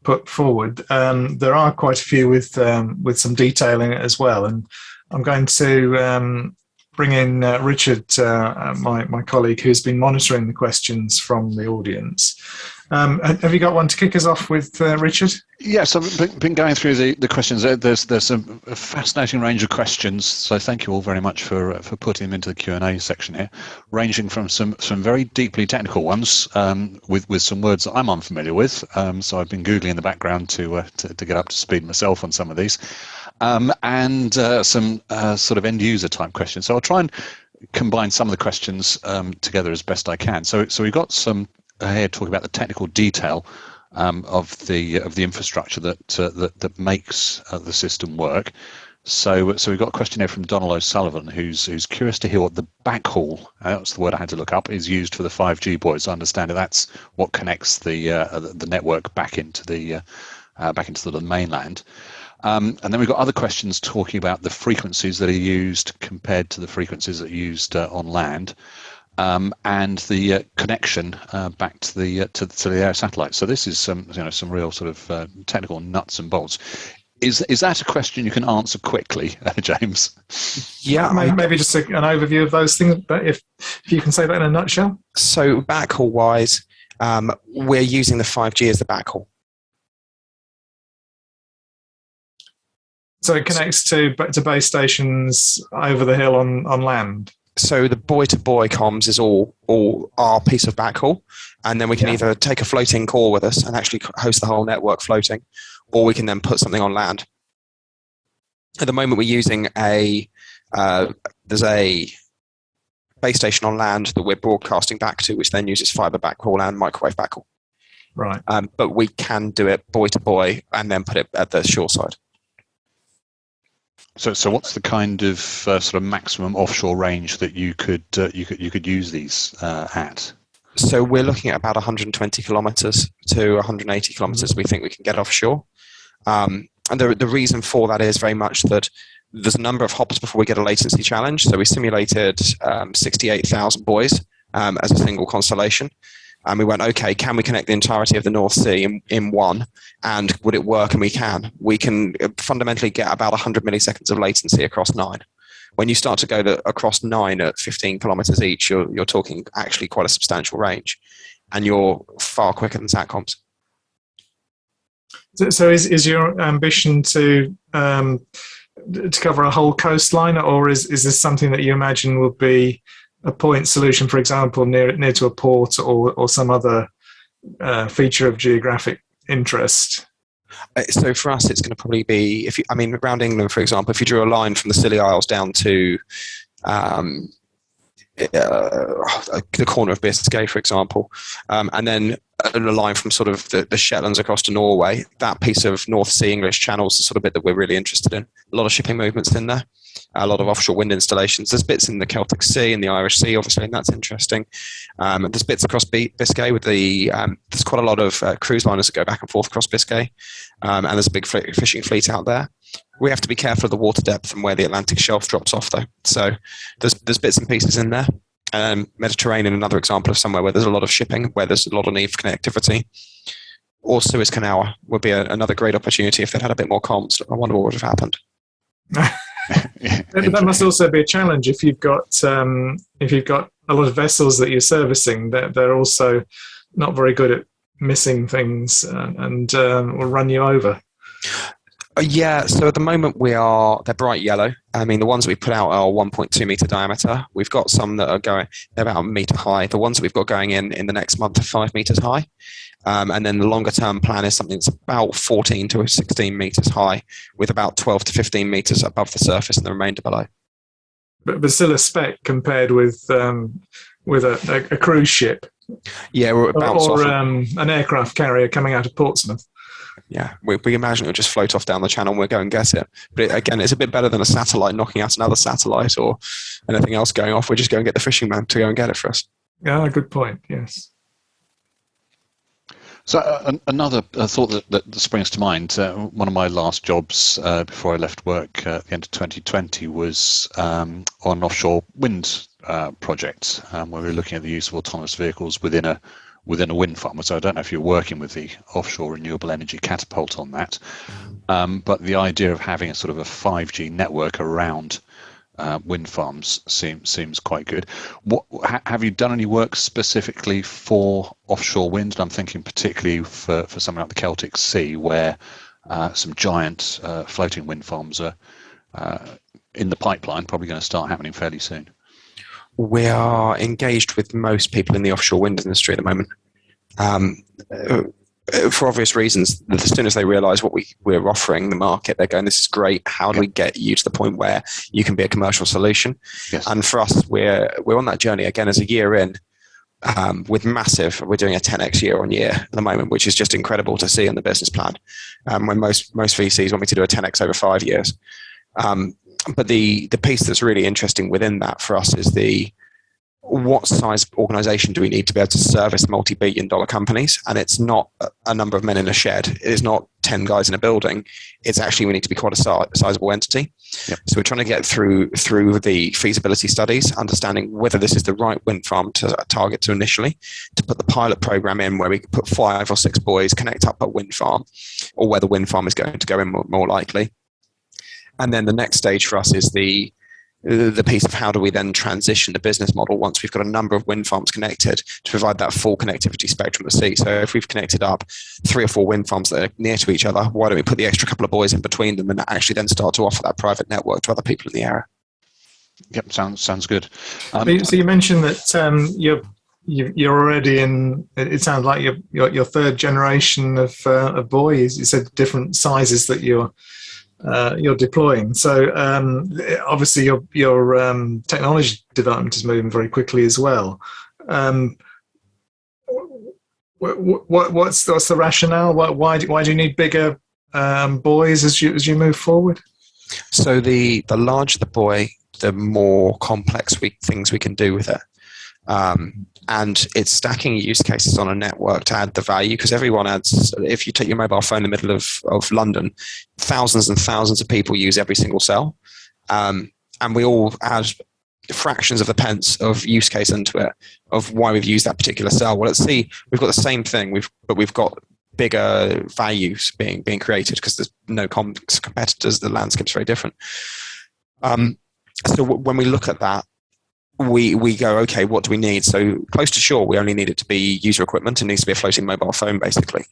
put forward, there are quite a few with some detailing as well, and I'm going to bring in Richard, my colleague, who's been monitoring the questions from the audience. Have you got one to kick us off with, Richard? Yes, I've been going through the questions. There's a fascinating range of questions, so thank you all very much for putting them into the Q&A section here, ranging from some very deeply technical ones with some words that I'm unfamiliar with. So I've been Googling in the background to get up to speed myself on some of these, and some sort of end user type questions. So I'll try and combine some of the questions together as best I can. So we've got some here talking about the technical detail of the infrastructure that makes the system work. So we've got a question here from Donald O'Sullivan, who's curious to hear what the backhaul, that's the word I had to look up, is used for the 5G buoys. I understand that's what connects the network back into the mainland. And then we've got other questions talking about the frequencies that are used compared to the frequencies that are used on land. And the connection back to the air satellite. So this is some real sort of technical nuts and bolts. Is that a question you can answer quickly, James? Yeah, maybe just an overview of those things. But if you can say that in a nutshell. So backhaul wise, we're using the 5G as the backhaul. So it connects to base stations over the hill on land. So the buoy-to-buoy comms is all our piece of backhaul, and then we can either take a floating core with us and actually host the whole network floating, or we can then put something on land. At the moment, we're using there's a base station on land that we're broadcasting back to, which then uses fiber backhaul and microwave backhaul. Right. But we can do it buoy-to-buoy and then put it at the shore side. So what's the kind of sort of maximum offshore range that you could use these at? So we're looking at about 120 kilometers to 180 kilometers. We think we can get offshore. And the reason for that is very much that there's a number of hops before we get a latency challenge. So we simulated 68,000 buoys as a single constellation. And we went, okay, can we connect the entirety of the North Sea in one? And would it work? And we can. We can fundamentally get about 100 milliseconds of latency across 9, When you start to go across 9 at 15 kilometers each, you're talking actually quite a substantial range, and you're far quicker than SATCOMs. So is your ambition to cover a whole coastline, or is this something that you imagine will be a point solution, for example, near to a port or some other feature of geographic interest? So for us, it's going to probably be, around England, for example, if you drew a line from the Scilly Isles down to the corner of Biscay, for example, and then a line from sort of the Shetlands across to Norway, that piece of North Sea English Channel is the sort of bit that we're really interested in. A lot of shipping movements in there, a lot of offshore wind installations. There's bits in the Celtic Sea and the Irish Sea, obviously, and that's interesting. There's bits across Biscay with there's quite a lot of cruise liners that go back and forth across Biscay, and there's a big fishing fleet out there. We have to be careful of the water depth and where the Atlantic shelf drops off, though. So there's bits and pieces in there. Mediterranean, another example of somewhere where there's a lot of shipping, where there's a lot of need for connectivity. Or Suez Canal would be another great opportunity if they'd had a bit more comms. I wonder what would have happened. That must also be a challenge if you've got a lot of vessels that you're servicing. They're also not very good at missing things and will run you over. Yeah, so at the moment they're bright yellow. I mean, the ones that we put out are 1.2 meter diameter. We've got some that are they're about a meter high. The ones that we've got going in the next month are 5 meters high. And then the longer term plan is something that's about 14 to 16 meters high, with about 12 to 15 meters above the surface and the remainder below. But still a spec compared with a cruise ship. Yeah, we're or an aircraft carrier coming out of Portsmouth. Yeah, we imagine it would just float off down the channel and we'll go and get it. But again, it's a bit better than a satellite knocking out another satellite or anything else going off. We just go and get the fishing man to go and get it for us. Yeah, good point, yes. So another thought that springs to mind, one of my last jobs before I left work at the end of 2020 was on an offshore wind project where we were looking at the use of autonomous vehicles within a wind farm. So I don't know if you're working with the Offshore Renewable Energy Catapult on that, but the idea of having a sort of a 5G network around wind farms seems quite good. Have you done any work specifically for offshore wind? And I'm thinking particularly for something like the Celtic Sea, where some giant floating wind farms are in the pipeline, probably going to start happening fairly soon. We are engaged with most people in the offshore wind industry at the moment. For obvious reasons, as soon as they realise what we're offering the market, they're going, this is great. How do we get you to the point where you can be a commercial solution? Yes. And for us, we're on that journey again as a year in, we're doing a 10x year on year at the moment, which is just incredible to see in the business plan. When most VCs want me to do a 10x over 5 years. But the piece that's really interesting within that for us is what size organization do we need to be able to service multi-billion-dollar companies? And it's not a number of men in a shed. It is not 10 guys in a building. It's actually, we need to be quite a sizable entity. Yep. So we're trying to get through the feasibility studies, understanding whether this is the right wind farm to target to initially, to put the pilot program in where we could put 5 or 6 buoys, connect up a wind farm, or where the wind farm is going to go in more likely. And then the next stage for us is the piece of how do we then transition the business model once we've got a number of wind farms connected to provide that full connectivity spectrum at sea. So if we've connected up 3 or 4 wind farms that are near to each other, why don't we put the extra couple of buoys in between them and actually then start to offer that private network to other people in the area? Yep, sounds good. So you mentioned that you're already in. It sounds like your third generation of buoys. You said different sizes that you're deploying. So obviously your technology development is moving very quickly as well. What's the rationale? Why do you need bigger buoys as you move forward? So the larger the buoy, the more complex things we can do with it. And it's stacking use cases on a network to add the value, because everyone adds. If you take your mobile phone in the middle of London, thousands and thousands of people use every single cell, and we all add fractions of a pence of use case into it of why we've used that particular cell. Well, let's see, we've got the same thing, but we've got bigger values being created because there's no competitors. The landscape's very different. So when we look at that, we go, okay, what do we need? So close to shore, we only need it to be user equipment. It needs to be a floating mobile phone, basically,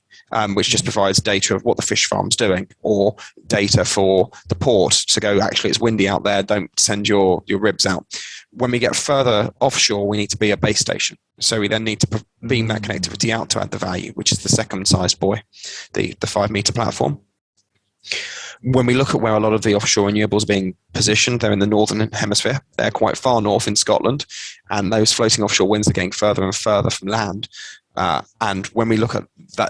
which just provides data of what the fish farm's doing, or data for the port to go, actually, it's windy out there, don't send your ribs out. When we get further offshore, we need to be a base station. So we then need to beam that connectivity out to add the value, which is the second sized buoy, the 5-meter platform. When we look at where a lot of the offshore renewables are being positioned, they're in the northern hemisphere. They're quite far north in Scotland, and those floating offshore winds are getting further and further from land. And when we look at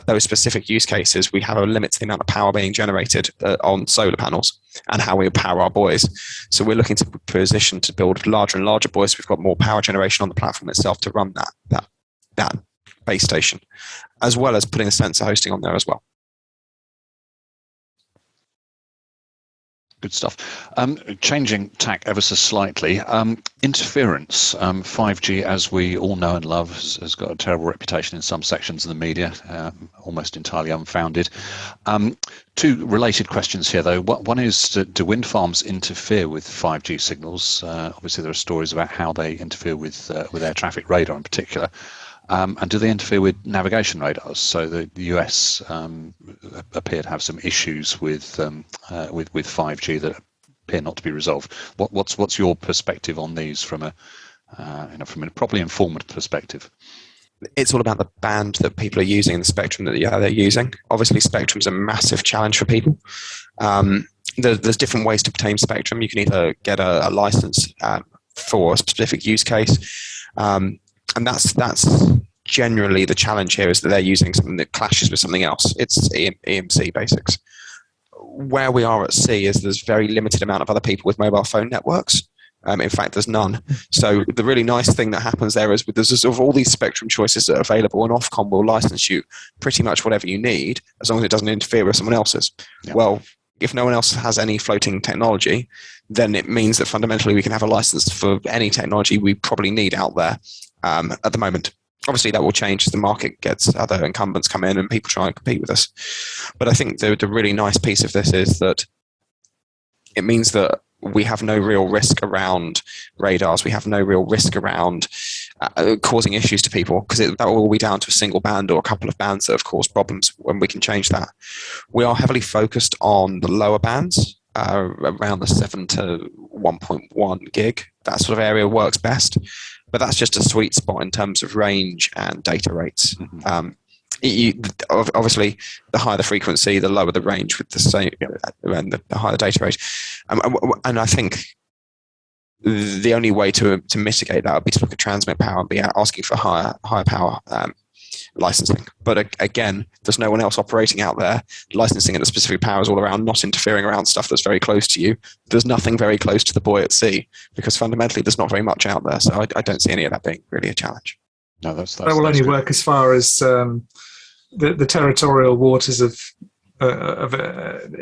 those specific use cases, we have a limit to the amount of power being generated on solar panels and how we power our buoys. So we're looking to position to build larger and larger buoys. We've got more power generation on the platform itself to run that base station, as well as putting a sensor hosting on there as well. Good stuff. Changing tack ever so slightly. Interference. 5G, as we all know and love, has got a terrible reputation in some sections of the media, almost entirely unfounded. Two related questions here, though. One is, do wind farms interfere with 5G signals? Obviously, there are stories about how they interfere with air traffic radar in particular. And do they interfere with navigation radars? So the US appear to have some issues with 5G that appear not to be resolved. What's your perspective on these from a properly informed perspective? It's all about the band that people are using and the spectrum that they're using. Obviously, spectrum is a massive challenge for people. There's different ways to obtain spectrum. You can either get a license for a specific use case. And that's generally the challenge here, is that they're using something that clashes with something else. It's EMC basics. Where we are at sea is there's very limited amount of other people with mobile phone networks. In fact, there's none. So the really nice thing that happens there is, with there's sort of all these spectrum choices that are available, and Ofcom will license you pretty much whatever you need, as long as it doesn't interfere with someone else's. Yeah. Well, if no one else has any floating technology, then it means that fundamentally we can have a license for any technology we probably need out there. At the moment, obviously that will change as the market gets other incumbents come in and people try and compete with us. But I think the really nice piece of this is that it means that we have no real risk around radars. We have no real risk around causing issues to people, because that will all be down to a single band or a couple of bands that have caused problems, when we can change that. We are heavily focused on the lower bands, around the 7 to 1.1 gig. That sort of area works best. But that's just a sweet spot in terms of range and data rates. Obviously, the higher the frequency, the lower the range with the same, and the higher the data rate. And I think the only way to mitigate that would be to look at transmit power and be asking for higher power licensing. But again, there's no one else operating out there licensing at the specific powers all around, not interfering around stuff that's very close to you. There's nothing very close to the buoy at sea, because fundamentally there's not very much out there. So I don't see any of that being really a challenge. No, that will only work as far as the territorial waters of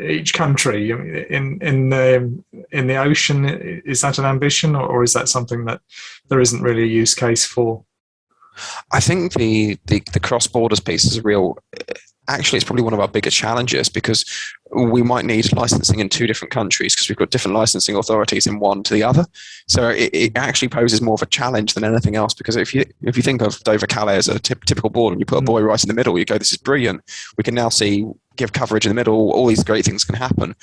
each country. In the ocean, is that an ambition, or is that something that there isn't really a use case for? I think the cross borders piece is a real. Actually, it's probably one of our bigger challenges, because we might need licensing in two different countries, because we've got different licensing authorities in one to the other. So it actually poses more of a challenge than anything else, because if you think of Dover-Calais as a typical border, and you put a buoy right in the middle, you go, this is brilliant. We can now give coverage in the middle. All these great things can happen.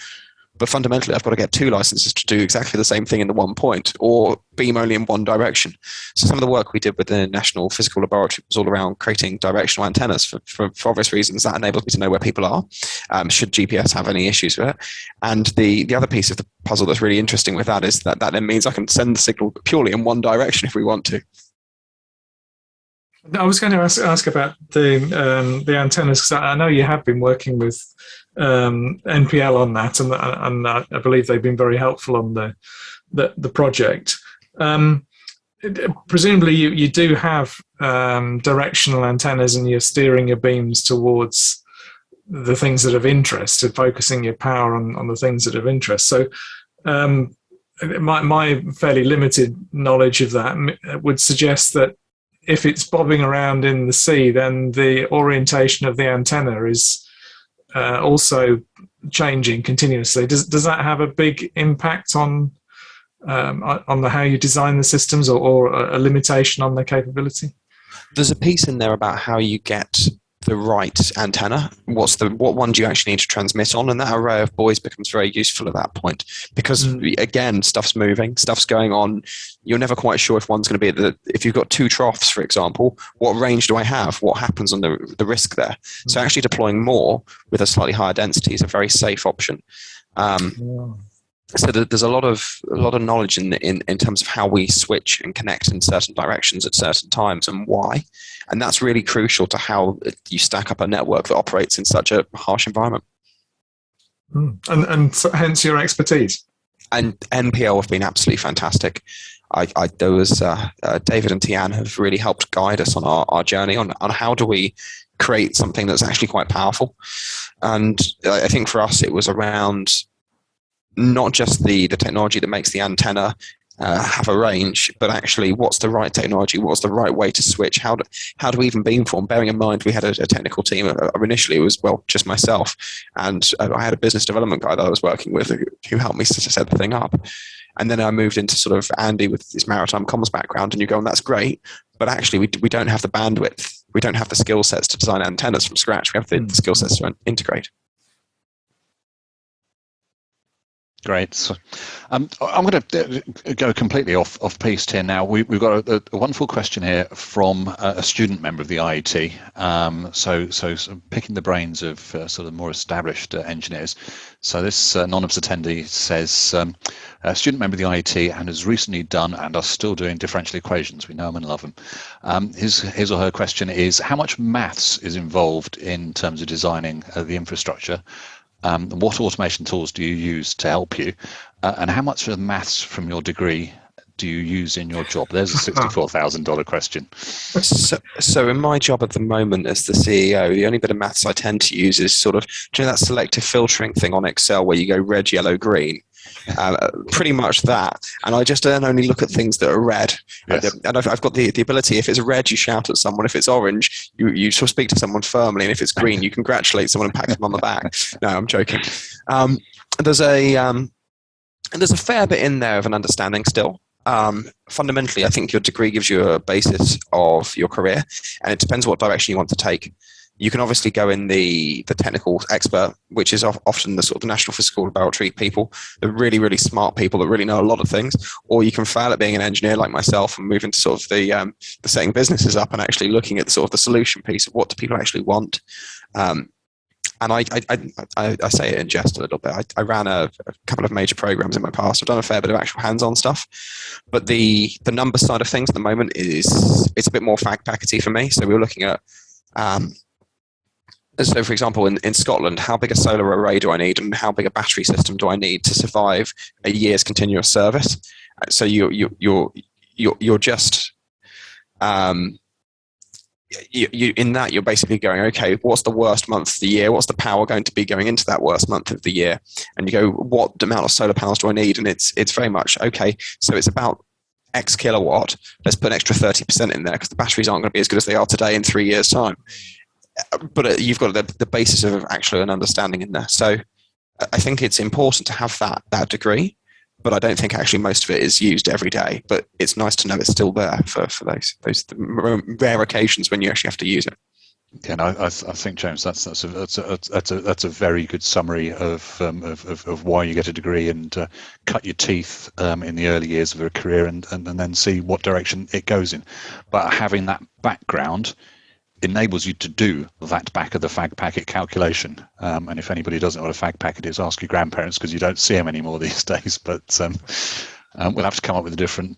But fundamentally, I've got to get two licenses to do exactly the same thing in the one point, or beam only in one direction. So some of the work we did with the National Physical Laboratory was all around creating directional antennas for obvious reasons. That enables me to know where people are, should GPS have any issues with it. And the other piece of the puzzle that's really interesting with that is that then means I can send the signal purely in one direction if we want to. I was going to ask about the antennas, because I know you have been working with NPL on that, and I believe they've been very helpful on the project. Presumably, you do have directional antennas, and you're steering your beams towards the things that are of interest, and focusing your power on the things that are of interest. So, my fairly limited knowledge of that would suggest that if it's bobbing around in the sea, then the orientation of the antenna is also changing continuously. Does that have a big impact on on the how you design the systems, or a limitation on their capability? There's a piece in there about how you get the right antenna. What one do you actually need to transmit on? And that array of buoys becomes very useful at that point, because again, stuff's moving, stuff's going on. You're never quite sure if one's going to be if you've got two troughs, for example, what range do I have? What happens on the risk there? So actually deploying more with a slightly higher density is a very safe option. So there's a lot of knowledge in terms of how we switch and connect in certain directions at certain times and why, and that's really crucial to how you stack up a network that operates in such a harsh environment. And so hence your expertise. And NPL have been absolutely fantastic. There was David and Tian have really helped guide us on our journey on how do we create something that's actually quite powerful. And I think for us it was around not just the technology that makes the antenna have a range, but actually what's the right technology, what's the right way to switch, how do we even beamform, bearing in mind we had a technical team. Initially it was, well, just myself, and I had a business development guy that I was working with who helped me to set the thing up. And then I moved into sort of Andy with his maritime comms background, and you go, and that's great, but actually we don't have the bandwidth, we don't have the skill sets to design antennas from scratch, we have the skill sets to integrate. Great. So, I'm going to go completely off piste here now. We've got a wonderful question here from a student member of the IET. So picking the brains of sort of more established engineers. So this anonymous attendee says, a student member of the IET and has recently done and are still doing differential equations. We know them and love them. His or her question is, how much maths is involved in terms of designing the infrastructure? What automation tools do you use to help you? And how much of the maths from your degree do you use in your job? There's a $64,000 question. So in my job at the moment as the CEO, the only bit of maths I tend to use is sort of, do you know that selective filtering thing on Excel where you go red, yellow, green? Pretty much that, and I just then only look at things that are red. Yes. And I've got the ability, if it's red you shout at someone, if it's orange you sort of speak to someone firmly, and if it's green you congratulate someone and pat them on the back. No, I'm joking. There's a fair bit in there of an understanding still. Fundamentally I think your degree gives you a basis of your career, and it depends what direction you want to take. You can obviously go in the technical expert, which is often the sort of the National Physical Laboratory people, the really, really smart people that really know a lot of things, or you can fail at being an engineer like myself and move into sort of the setting businesses up and actually looking at the sort of the solution piece of what do people actually want. And I say it in jest a little bit. I ran a couple of major programs in my past. I've done a fair bit of actual hands-on stuff, but the number side of things at the moment it's a bit more fag packety for me. So we were looking at so, for example, in Scotland, how big a solar array do I need, and how big a battery system do I need to survive a year's continuous service? So you're just you in that you're basically going, okay, what's the worst month of the year? What's the power going to be going into that worst month of the year? And you go, what amount of solar panels do I need? And it's very much okay. So it's about X kilowatt. Let's put an extra 30% in there because the batteries aren't going to be as good as they are today in 3 years' time. But you've got the basis of actually an understanding in there. So I think it's important to have that degree, but I don't think actually most of it is used every day. But it's nice to know it's still there for those rare occasions when you actually have to use it. Yeah, no, I think, James, that's a very good summary of why you get a degree and cut your teeth in the early years of a career and then see what direction it goes in. But having that background enables you to do that back of the fag packet calculation. And if anybody doesn't know what a fag packet is, ask your grandparents because you don't see them anymore these days. But we'll have to come up with a different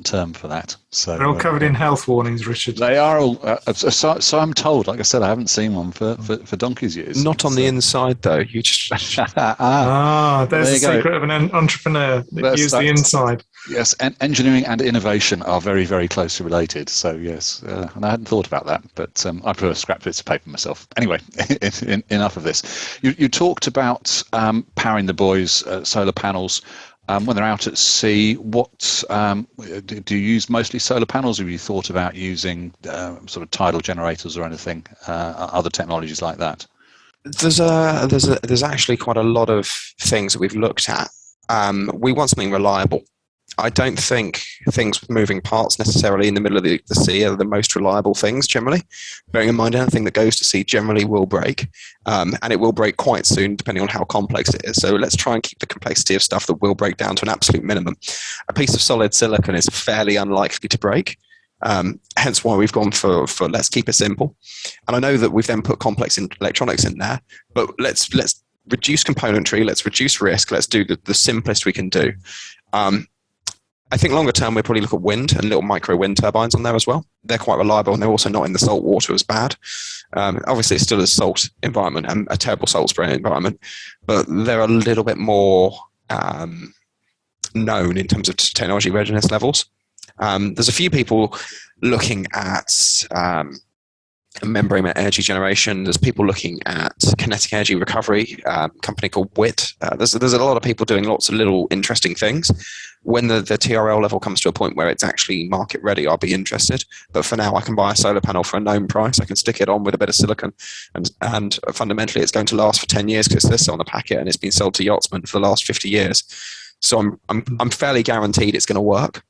term for that. So they're all covered in health warnings, Richard. They are all. So I'm told. Like I said, I haven't seen one for donkey's years. Not on the inside though. You just there's the secret of an entrepreneur. Use the inside. Yes, and engineering and innovation are very, very closely related. So yes, and I hadn't thought about that, but I prefer scrap bits of paper myself. Anyway, enough of this. You talked about powering the buoys, solar panels. When they're out at sea, what do you use? Mostly solar panels, or have you thought about using sort of tidal generators or anything, other technologies like that? There's actually quite a lot of things that we've looked at. We want something reliable. I don't think things with moving parts necessarily in the middle of the sea are the most reliable things generally. Bearing in mind, anything that goes to sea generally will break, and it will break quite soon depending on how complex it is. So let's try and keep the complexity of stuff that will break down to an absolute minimum. A piece of solid silicon is fairly unlikely to break. Hence why we've gone for let's keep it simple. And I know that we've then put complex electronics in there, but let's reduce componentry, let's reduce risk, let's do the simplest we can do. I think longer term, we'll probably look at wind and little micro wind turbines on there as well. They're quite reliable and they're also not in the salt water as bad. Obviously, it's still a salt environment and a terrible salt spray environment, but they're a little bit more known in terms of technology readiness levels. There's a few people looking at membrane energy generation. There's people looking at kinetic energy recovery, a company called WIT. There's a lot of people doing lots of little interesting things. When the TRL level comes to a point where it's actually market ready, I'll be interested. But for now, I can buy a solar panel for a known price. I can stick it on with a bit of silicon, and fundamentally, it's going to last for 10 years because it says so on the packet, and it's been sold to yachtsmen for the last 50 years. So I'm fairly guaranteed it's going to work.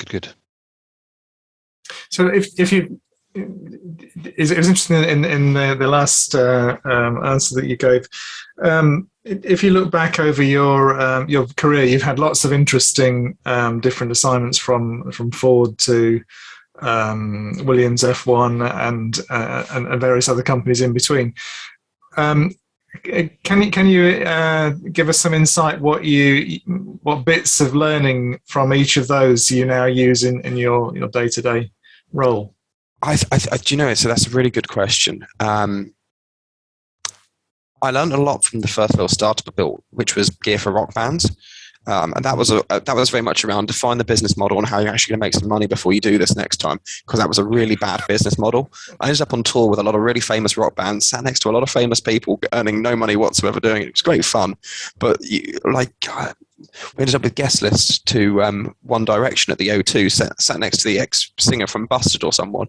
Good. So if you, it was interesting in the last answer that you gave. If you look back over your career, you've had lots of interesting different assignments from Ford to Williams F1 and various other companies in between. Can you give us some insight what bits of learning from each of those you now use in your day-to-day role? Do you know it? So that's a really good question. I learned a lot from the first little startup I built, which was gear for rock bands. And that was very much around define the business model and how you're actually going to make some money before you do this next time, because that was a really bad business model. I ended up on tour with a lot of really famous rock bands, sat next to a lot of famous people earning no money whatsoever doing it. It was great fun, but we ended up with guest lists to One Direction at the O2, sat next to the ex-singer from Busted or someone.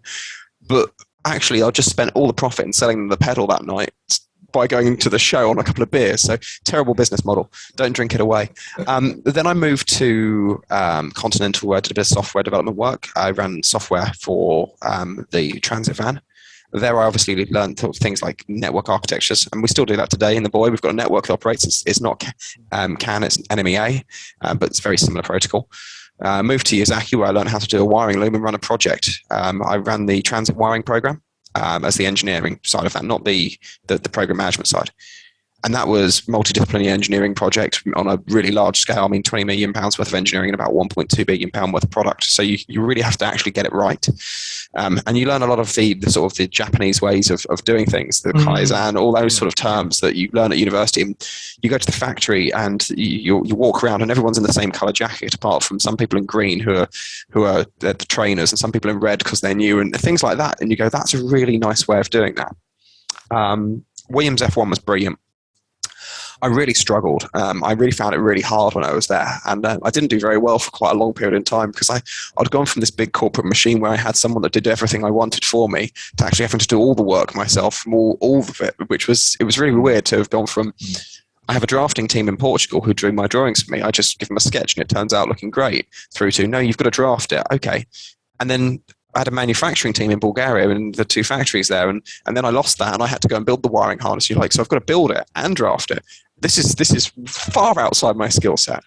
But actually, I just spent all the profit in selling them the pedal that night by going to the show on a couple of beers. So terrible business model. Don't drink it away. Then I moved to Continental, where I did a bit of software development work. I ran software for the transit van. There I obviously learned things like network architectures, and we still do that today in the buoy. We've got a network that operates. It's not CAN, it's NMEA, but it's a very similar protocol. Moved to Yazaki, where I learned how to do a wiring loom and run a project. I ran the transit wiring program as the engineering side of that, not the program management side. And that was multidisciplinary engineering project on a really large scale. I mean, £20 million worth of engineering and about £1.2 billion worth of product. So you really have to actually get it right. And you learn a lot of the sort of the Japanese ways of doing things, the Kaizen, all those sort of terms that you learn at university. And you go to the factory and you walk around and everyone's in the same color jacket, apart from some people in green who are the trainers, and some people in red because they're new and things like that. And you go, that's a really nice way of doing that. Williams F1 was brilliant. I really struggled. I really found it really hard when I was there. And I didn't do very well for quite a long period of time, because I'd gone from this big corporate machine where I had someone that did everything I wanted for me to actually having to do all the work myself from all of it, it was really weird to have gone from, I have a drafting team in Portugal who drew my drawings for me. I just give them a sketch and it turns out looking great, through to, no, you've got to draft it. Okay. And then I had a manufacturing team in Bulgaria and the two factories there. And then I lost that and I had to go and build the wiring harness. So I've got to build it and draft it. This is far outside my skill set.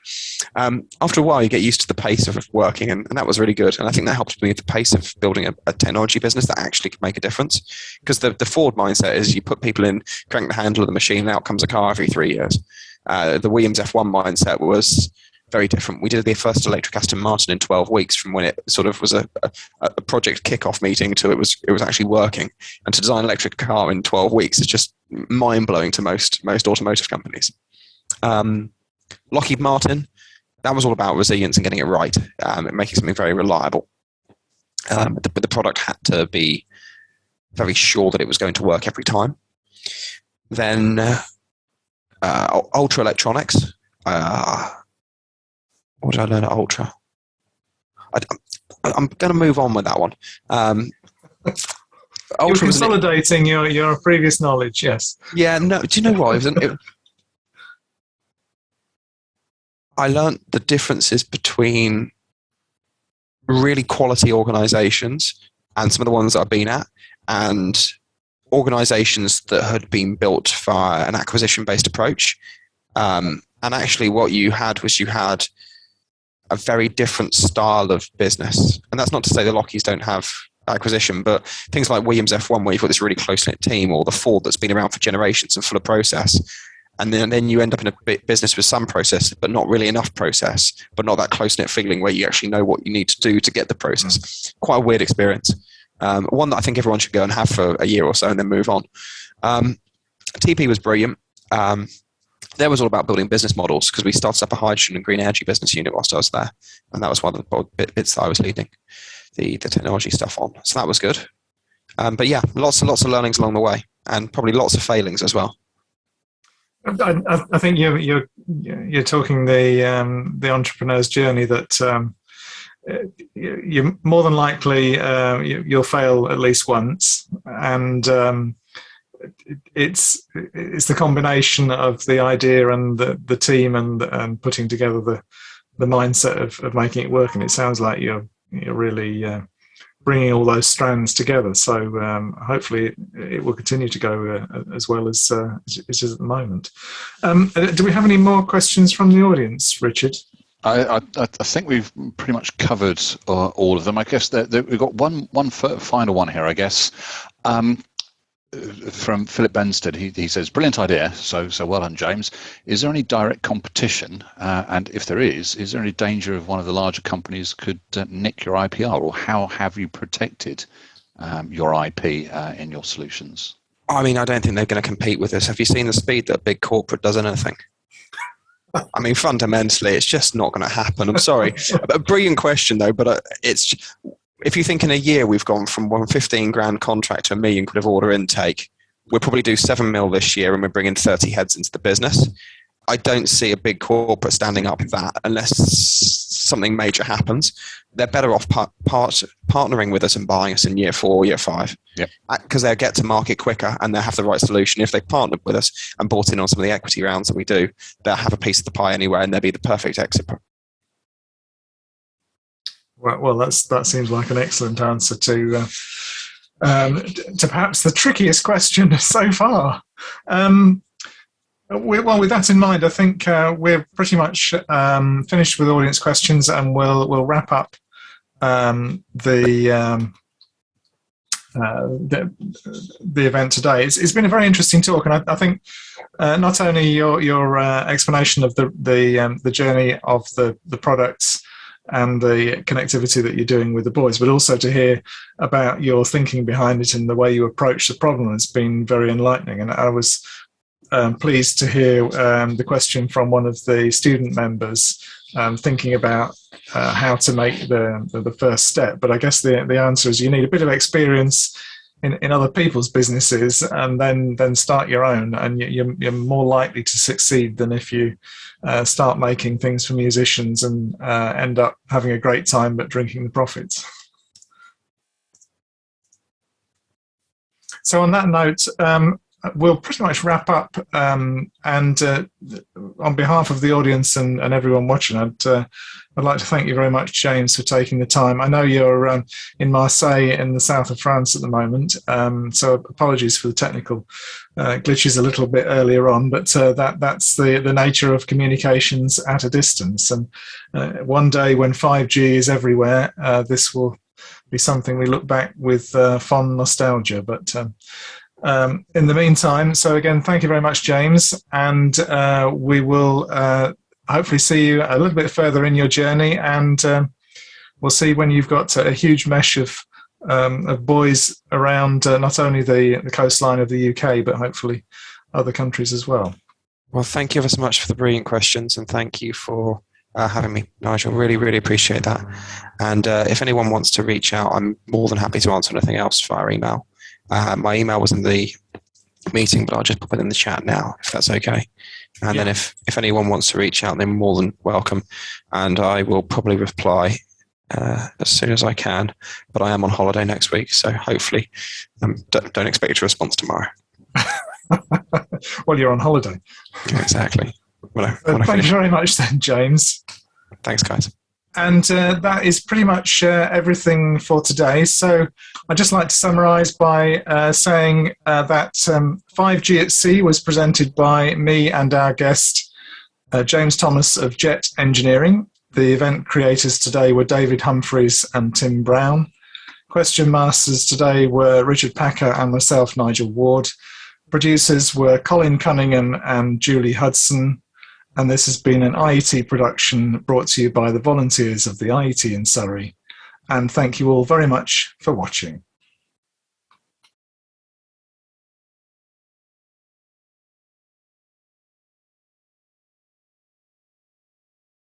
After a while, you get used to the pace of working, and that was really good. And I think that helped me with the pace of building a technology business that actually could make a difference. Because the Ford mindset is you put people in, crank the handle of the machine, and out comes a car every 3 years. The Williams F1 mindset was very different. We did the first electric Aston Martin in 12 weeks from when it sort of was a project kickoff meeting to it was actually working. And to design an electric car in 12 weeks is just mind-blowing to most automotive companies. Lockheed Martin, that was all about resilience and getting it right, and making something very reliable. But the product had to be very sure that it was going to work every time. Then Ultra Electronics. What did I learn at Ultra? I'm going to move on with that one. You're consolidating your previous knowledge, yes. Yeah, no. Do you know what? I learned the differences between really quality organizations and some of the ones that I've been at, and organizations that had been built via an acquisition-based approach. And actually what you had a very different style of business. And that's not to say the Lockies don't have acquisition, but things like Williams F1, where you've got this really close-knit team, or the Ford that's been around for generations and full of process. And then you end up in a business with some process, but not really enough process, but not that close-knit feeling where you actually know what you need to do to get the process. Quite a weird experience. One that I think everyone should go and have for a year or so and then move on. TP was brilliant. There was all about building business models, because we started up a hydrogen and green energy business unit whilst I was there. And that was one of the bits that I was leading the technology stuff on. So that was good. But yeah, lots and lots of learnings along the way, and probably lots of failings as well. I think you're talking the entrepreneur's journey, that you're more than likely you'll fail at least once, and it's the combination of the idea and the team and putting together the mindset of making it work. And it sounds like you're really bringing all those strands together. So hopefully it will continue to go as well as it is at the moment. Do we have any more questions from the audience, Richard? I think we've pretty much covered all of them. I guess that we've got one final one here, I guess. From Philip Benstead, he says, brilliant idea, so well done, James. Is there any direct competition? And if there is there any danger of one of the larger companies could nick your IPR? Or how have you protected your IP in your solutions? I mean, I don't think they're going to compete with us. Have you seen the speed that a big corporate does anything? I mean, fundamentally, it's just not going to happen. I'm sorry. A brilliant question, though, but it's... If you think in a year we've gone from one 15 grand contract to £1 million quid of order intake, we'll probably do 7 mil this year, and we're bringing 30 heads into the business. I don't see a big corporate standing up that unless something major happens. They're better off partnering with us and buying us in year 4, year 5, because they'll get to market quicker and they'll have the right solution. If they partnered with us and bought in on some of the equity rounds that we do, they'll have a piece of the pie anyway, and they'll be the perfect exit. Well, that seems like an excellent answer to perhaps the trickiest question so far. With that in mind, I think we're pretty much finished with audience questions, and we'll wrap up the event today. It's been a very interesting talk, and I think not only your explanation of the journey of the products and the connectivity that you're doing with the buoys, but also to hear about your thinking behind it and the way you approach the problem has been very enlightening. And I was pleased to hear the question from one of the student members thinking about how to make the first step. But I guess the answer is you need a bit of experience in other people's businesses, and then start your own, and you're more likely to succeed than if you start making things for musicians and end up having a great time but drinking the profits. So on that note, we'll pretty much wrap up, and on behalf of the audience and everyone watching, I'd like to thank you very much, James, for taking the time. I know you're in Marseille in the south of France at the moment, so apologies for the technical glitches a little bit earlier on, but that's the nature of communications at a distance. And one day when 5G is everywhere, this will be something we look back with fond nostalgia. But in the meantime, so again, thank you very much, James, and we will hopefully see you a little bit further in your journey, and we'll see when you've got a huge mesh of buoys around not only the coastline of the UK, but hopefully other countries as well. Well, thank you ever so much for the brilliant questions, and thank you for having me, Nigel. Really, really appreciate that. And if anyone wants to reach out, I'm more than happy to answer anything else via email. My email was in the meeting, but I'll just put it in the chat now, if that's okay. And then if anyone wants to reach out, they're more than welcome. And I will probably reply as soon as I can. But I am on holiday next week, so hopefully don't expect a response tomorrow. Well, you're on holiday. Exactly. Thank you very much then, James. Thanks, guys. And that is pretty much everything for today. So I'd just like to summarise by saying that 5G at Sea was presented by me and our guest, James Thomas of Jet Engineering. The event creators today were David Humphreys and Tim Brown. Question masters today were Richard Packer and myself, Nigel Ward. Producers were Colin Cunningham and Julie Hudson. And this has been an IET production brought to you by the volunteers of the IET in Surrey. And thank you all very much for watching.